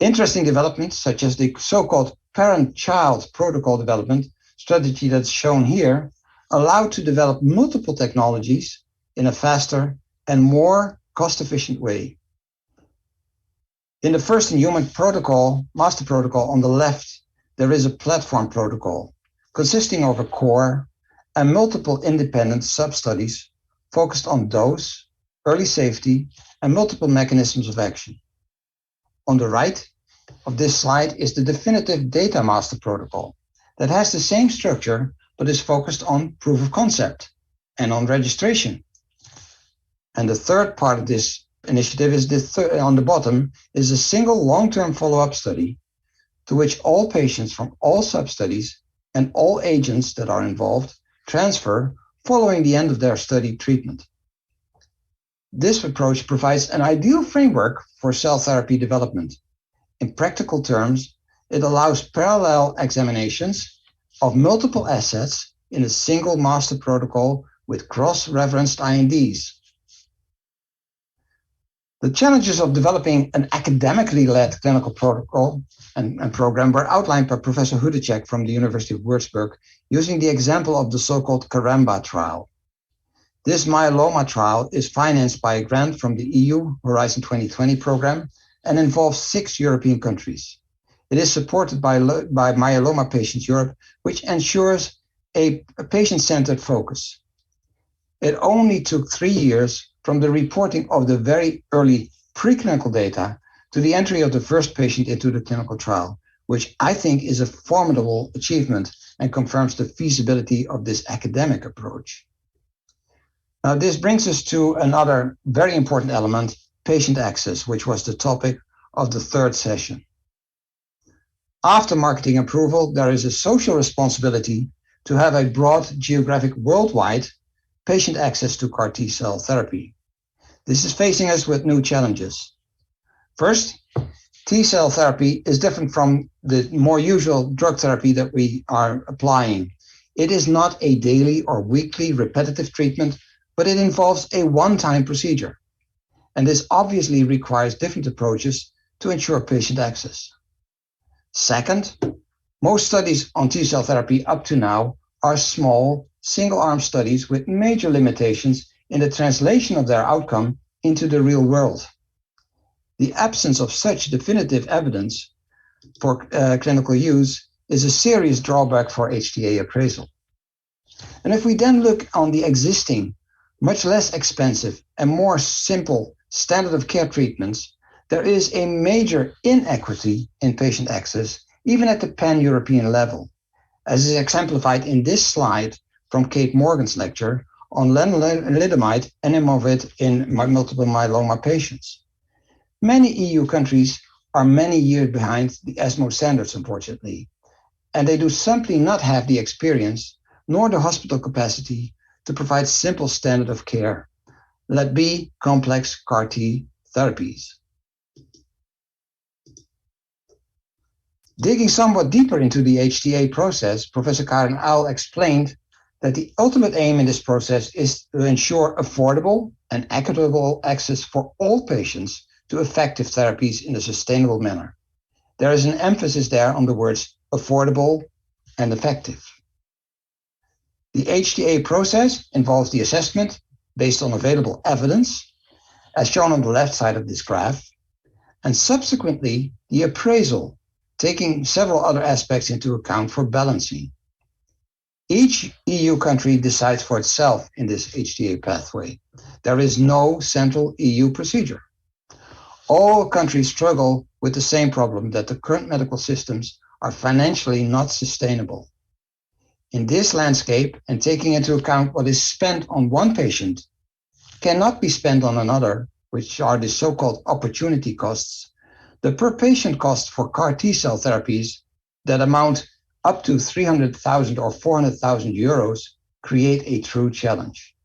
Interesting developments, such as the so-called parent-child protocol development strategy that's shown here, allow to develop multiple technologies in a faster and more cost-efficient way. In the first in human protocol, master protocol on the left, there is a platform protocol consisting of a core and multiple independent sub-studies focused on dose, early safety, and multiple mechanisms of action. On the right of this slide is the definitive data master protocol that has the same structure but is focused on proof of concept and on registration. And the third part of this initiative is on the bottom is a single long-term follow-up study to which all patients from all sub-studies and all agents that are involved transfer following the end of their study treatment. This approach provides an ideal framework for cell therapy development. In practical terms, it allows parallel examinations of multiple assets in a single master protocol with cross-referenced INDs. The challenges of developing an academically led clinical protocol and program were outlined by Professor Hudacek from the University of Würzburg using the example of the so-called Caramba trial. This myeloma trial is financed by a grant from the EU Horizon 2020 program and involves 6 European countries. It is supported by Myeloma Patients Europe, which ensures a patient-centered focus. It only took 3 years from the reporting of the very early preclinical data to the entry of the first patient into the clinical trial, which I think is a formidable achievement and confirms the feasibility of this academic approach. Now, this brings us to another very important element, patient access, which was the topic of the third session. After marketing approval, there is a social responsibility to have a broad geographic worldwide patient access to CAR T-cell therapy. This is facing us with new challenges. First, T-cell therapy is different from the more usual drug therapy that we are applying. It is not a daily or weekly repetitive treatment, but it involves a one-time procedure. And this obviously requires different approaches to ensure patient access. Second, most studies on T-cell therapy up to now are small, single-arm studies with major limitations in the translation of their outcome into the real world. The absence of such definitive evidence for clinical use is a serious drawback for HTA appraisal. And if we then look on the existing, much less expensive and more simple standard of care treatments, there is a major inequity in patient access, even at the pan-European level, as is exemplified in this slide from Kate Morgan's lecture on lenalidomide and Imovit in multiple myeloma patients. Many EU countries are many years behind the ESMO standards, unfortunately, and they do simply not have the experience nor the hospital capacity to provide simple standard of care, let be complex CAR T therapies. Digging somewhat deeper into the HTA process, Professor Karen Uil explained that the ultimate aim in this process is to ensure affordable and equitable access for all patients to effective therapies in a sustainable manner. There is an emphasis there on the words affordable and effective. The HTA process involves the assessment based on available evidence, as shown on the left side of this graph, and subsequently the appraisal, taking several other aspects into account for balancing. Each EU country decides for itself in this HTA pathway. There is no central EU procedure. All countries struggle with the same problem, that the current medical systems are financially not sustainable. In this landscape, and taking into account what is spent on one patient cannot be spent on another, which are the so-called opportunity costs, the per patient cost for CAR T-cell therapies that amount up to 300,000 or 400,000 euros create a true challenge.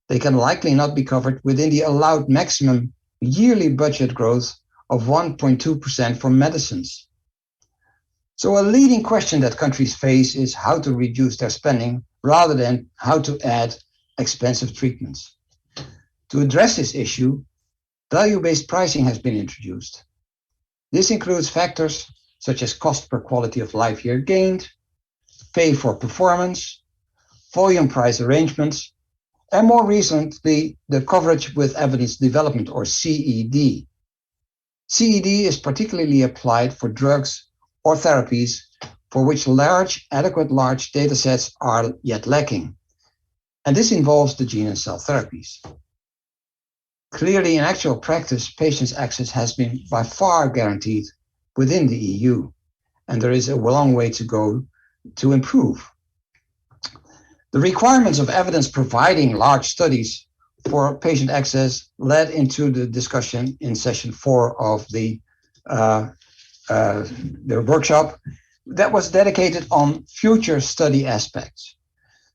They can likely not be covered within the allowed maximum yearly budget growth of 1.2% for medicines. So a leading question that countries face is how to reduce their spending rather than how to add expensive treatments. To address this issue, value-based pricing has been introduced. This includes factors such as cost per quality of life year gained, pay for performance, volume price arrangements, and more recently, the coverage with evidence development, or CED. CED is particularly applied for drugs or therapies for which adequate large data sets are yet lacking. And this involves the gene and cell therapies. Clearly, in actual practice, patients' access has been by far guaranteed within the EU, and there is a long way to go to improve. The requirements of evidence providing large studies for patient access led into the discussion in session 4 of the workshop that was dedicated on future study aspects.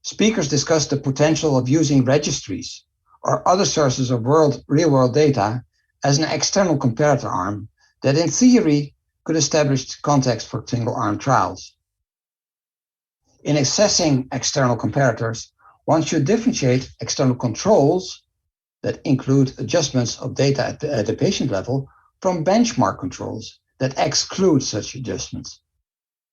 Speakers discussed the potential of using registries or other sources of real-world data as an external comparator arm that in theory could establish context for single-arm trials. In assessing external comparators, one should differentiate external controls that include adjustments of data at the patient level from benchmark controls that exclude such adjustments.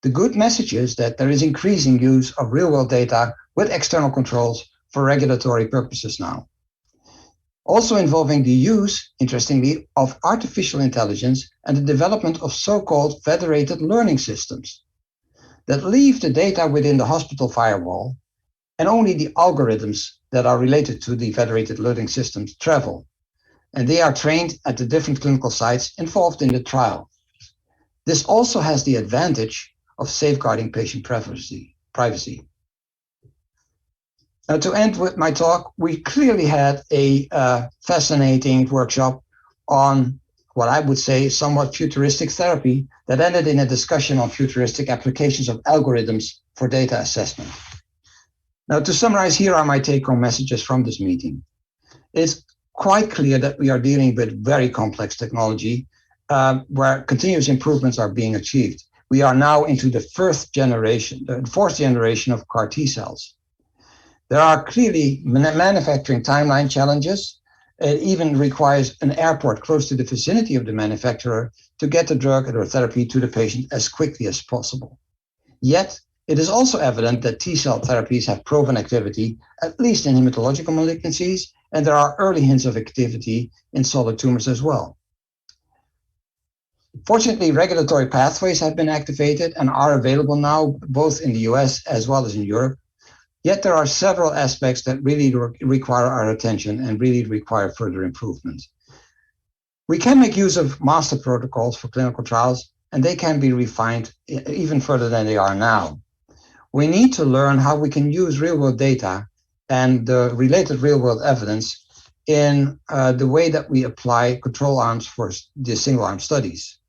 The good message is that there is increasing use of real-world data with external controls for regulatory purposes now. Also involving the use, interestingly, of artificial intelligence and the development of so-called federated learning systems that leave the data within the hospital firewall and only the algorithms that are related to the federated learning systems travel. And they are trained at the different clinical sites involved in the trial. This also has the advantage of safeguarding patient privacy. Now, to end with my talk, we clearly had a fascinating workshop on what I would say somewhat futuristic therapy that ended in a discussion on futuristic applications of algorithms for data assessment. Now, to summarize, here are my take-home messages from this meeting. It's quite clear that we are dealing with very complex technology where continuous improvements are being achieved. We are now into the fourth generation of CAR T cells. There are clearly manufacturing timeline challenges. It even requires an airport close to the vicinity of the manufacturer to get the drug or therapy to the patient as quickly as possible. Yet, it is also evident that T-cell therapies have proven activity, at least in hematological malignancies, and there are early hints of activity in solid tumors as well. Fortunately, regulatory pathways have been activated and are available now, both in the US as well as in Europe. Yet there are several aspects that really require our attention and really require further improvement. We can make use of master protocols for clinical trials, and they can be refined even further than they are now. We need to learn how we can use real-world data and the related real-world evidence in the way that we apply control arms for the single-arm studies.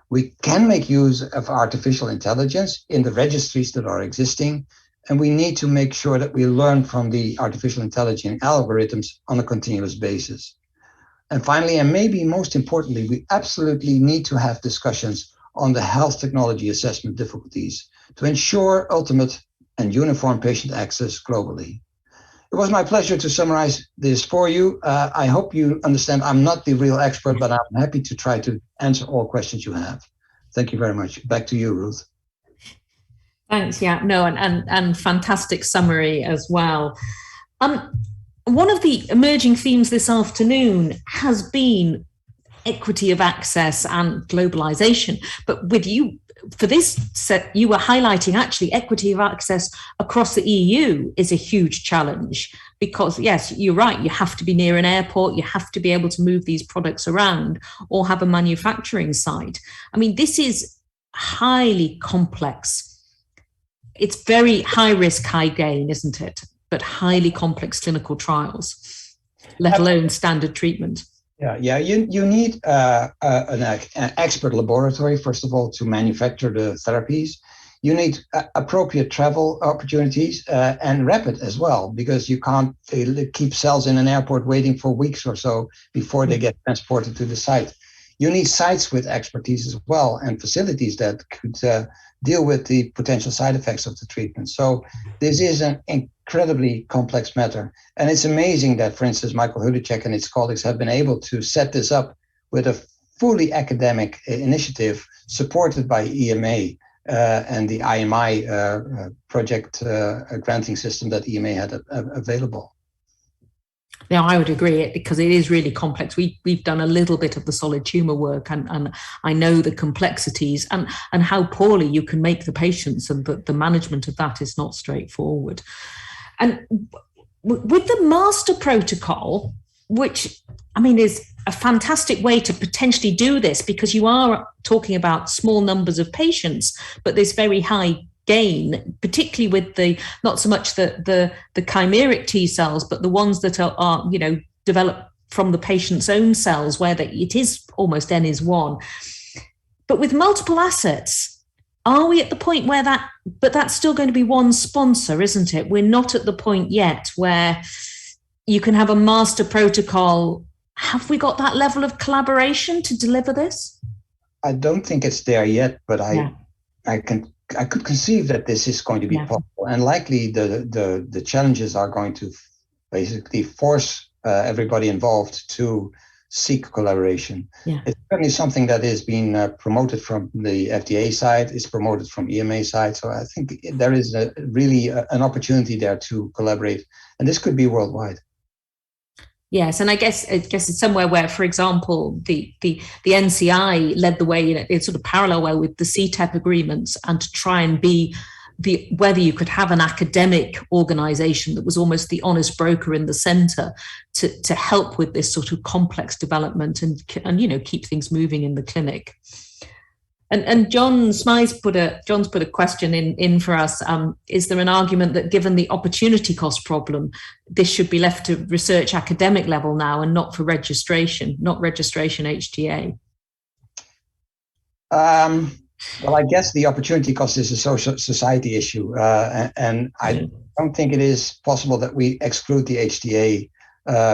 We can make use of artificial intelligence in the registries that are existing, and we need to make sure that we learn from the artificial intelligence algorithms on a continuous basis. And finally, and maybe most importantly, we absolutely need to have discussions on the health technology assessment difficulties to ensure ultimate and uniform patient access globally. It was my pleasure to summarize this for you. I hope you understand I'm not the real expert, but I'm happy to try to answer all questions you have. Thank you very much. Back to you, Ruth. Thanks. Yeah, no, and fantastic summary as well. One of the emerging themes this afternoon has been equity of access and globalization. But with you, for this set, you were highlighting actually equity of access across the EU is a huge challenge because, yes, you're right, you have to be near an airport, you have to be able to move these products around or have a manufacturing site. I mean, this is highly complex. It's very high risk, high gain, isn't it? But highly complex clinical trials, let alone standard treatment. Yeah. You need an expert laboratory, first of all, to manufacture the therapies. You need appropriate travel opportunities and rapid as well, because you can't keep cells in an airport waiting for weeks or so before they get transported to the site. You need sites with expertise as well and facilities that could deal with the potential side effects of the treatment. So this is an incredibly complex matter. And it's amazing that, for instance, Michael Hudicek and his colleagues have been able to set this up with a fully academic initiative supported by EMA and the IMI project granting system that EMA had available. Yeah, I would agree, because it is really complex. We've done a little bit of the solid tumor work, and I know the complexities and how poorly you can make the patients, and that the management of that is not straightforward. And with the master protocol, which I mean is a fantastic way to potentially do this, because you are talking about small numbers of patients, but this very high gain, particularly with the not so much the chimeric T cells, but the ones that are developed from the patient's own cells, where it is almost N is 1. But with multiple assets, are we at the point where but that's still going to be one sponsor, isn't it? We're not at the point yet where you can have a master protocol. Have we got that level of collaboration to deliver this? I don't think it's there yet, but I could conceive that this is going to be possible, and likely the challenges are going to basically force everybody involved to seek collaboration. Yeah. It's certainly something that is being promoted from the FDA side, it's promoted from EMA side. So I think there is really an opportunity there to collaborate, and this could be worldwide. Yes, and I guess it's somewhere where, for example, the NCI led the way in sort of parallel way with the CTEP agreements, and to try and be whether you could have an academic organization that was almost the honest broker in the center to help with this sort of complex development and keep things moving in the clinic. And John's put a question in for us. Is there an argument that given the opportunity cost problem, this should be left to research academic level now and not for registration, not registration HTA? Well, I guess the opportunity cost is a social society issue. And I don't think it is possible that we exclude the HTA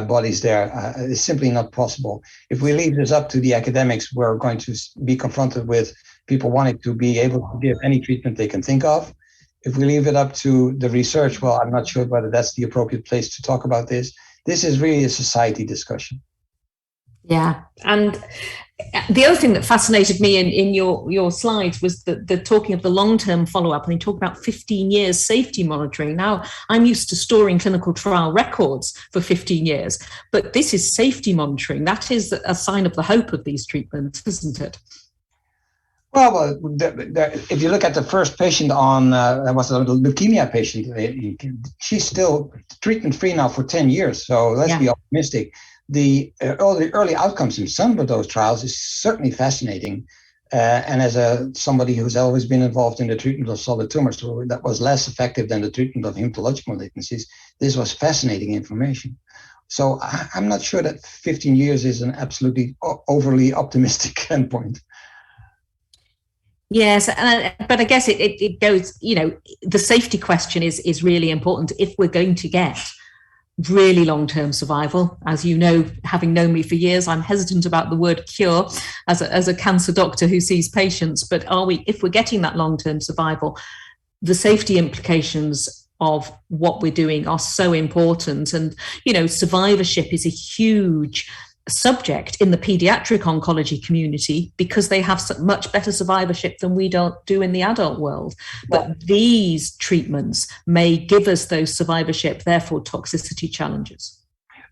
bodies there. It's simply not possible. If we leave this up to the academics, we're going to be confronted with people wanting to be able to give any treatment they can think of. If we leave it up to the research, well, I'm not sure whether that's the appropriate place to talk about this. This is really a society discussion. Yeah, and the other thing that fascinated me in your slides was the talking of the long-term follow-up, and you talk about 15 years safety monitoring. Now, I'm used to storing clinical trial records for 15 years, but this is safety monitoring. That is a sign of the hope of these treatments, isn't it? Well, if you look at the first patient on, that was a leukemia patient, she's still treatment-free now for 10 years, so let's be optimistic. The early outcomes in some of those trials is certainly fascinating. And as somebody who's always been involved in the treatment of solid tumors, so that was less effective than the treatment of hematologic malignancies, this was fascinating information. So I'm not sure that 15 years is an absolutely overly optimistic endpoint. Yes, but I guess it goes, the safety question is really important if we're going to get really long-term survival. As you know, having known me for years, I'm hesitant about the word cure as a cancer doctor who sees patients, but if we're getting that long-term survival, the safety implications of what we're doing are so important. And, survivorship is a huge subject in the pediatric oncology community because they have much better survivorship than we don't do in the adult world. But these treatments may give us those survivorship, therefore toxicity challenges.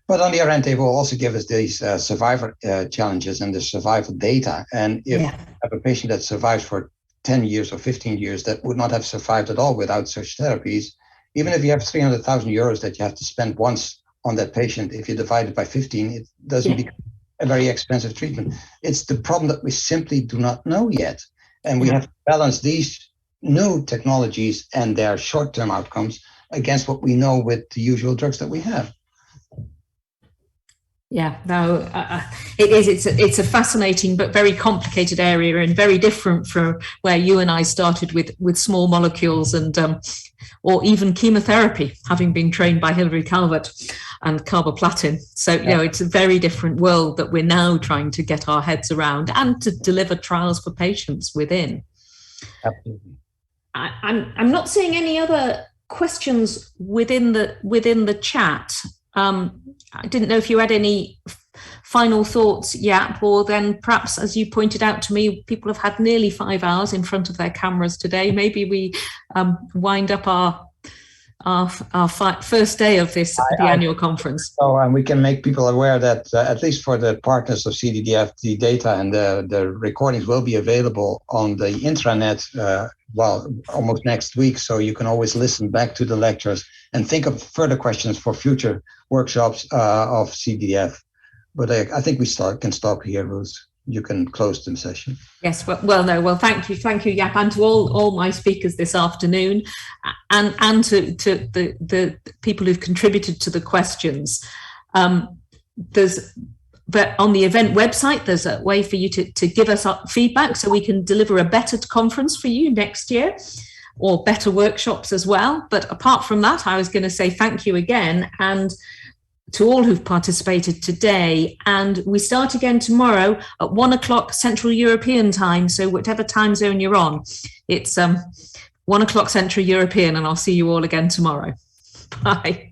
But on the other hand, they will also give us these survivor challenges and the survival data. And if you have a patient that survives for 10 years or 15 years that would not have survived at all without such therapies, even if you have 300,000 euros that you have to spend once on that patient, if you divide it by 15, it doesn't become a very expensive treatment. It's the problem that we simply do not know yet. And we have to balance these new technologies and their short-term outcomes against what we know with the usual drugs that we have. Yeah, no, it is. It's a fascinating but very complicated area, and very different from where you and I started with small molecules and or even chemotherapy, having been trained by Hilary Calvert and carboplatin. So, it's a very different world that we're now trying to get our heads around and to deliver trials for patients within. Absolutely. I'm not seeing any other questions within the chat. I didn't know if you had any final thoughts, Jaap, or then perhaps, as you pointed out to me, people have had nearly 5 hours in front of their cameras today. Maybe we wind up our first day of the annual conference. So, and we can make people aware that at least for the partners of CDDF, the data and the recordings will be available on the intranet, almost next week. So you can always listen back to the lectures and think of further questions for future workshops of CDDF. But I think we can stop here, Ruth. You can close the session. Yes, thank you, Jaap, and to all my speakers this afternoon, and to the people who've contributed to the questions. But on the event website, there's a way for you to give us feedback so we can deliver a better conference for you next year, or better workshops as well. But apart from that, I was going to say thank you again, and to all who've participated today. And we start again tomorrow at 1 o'clock Central European time. So whatever time zone you're on, it's 1 o'clock Central European, and I'll see you all again tomorrow. Bye.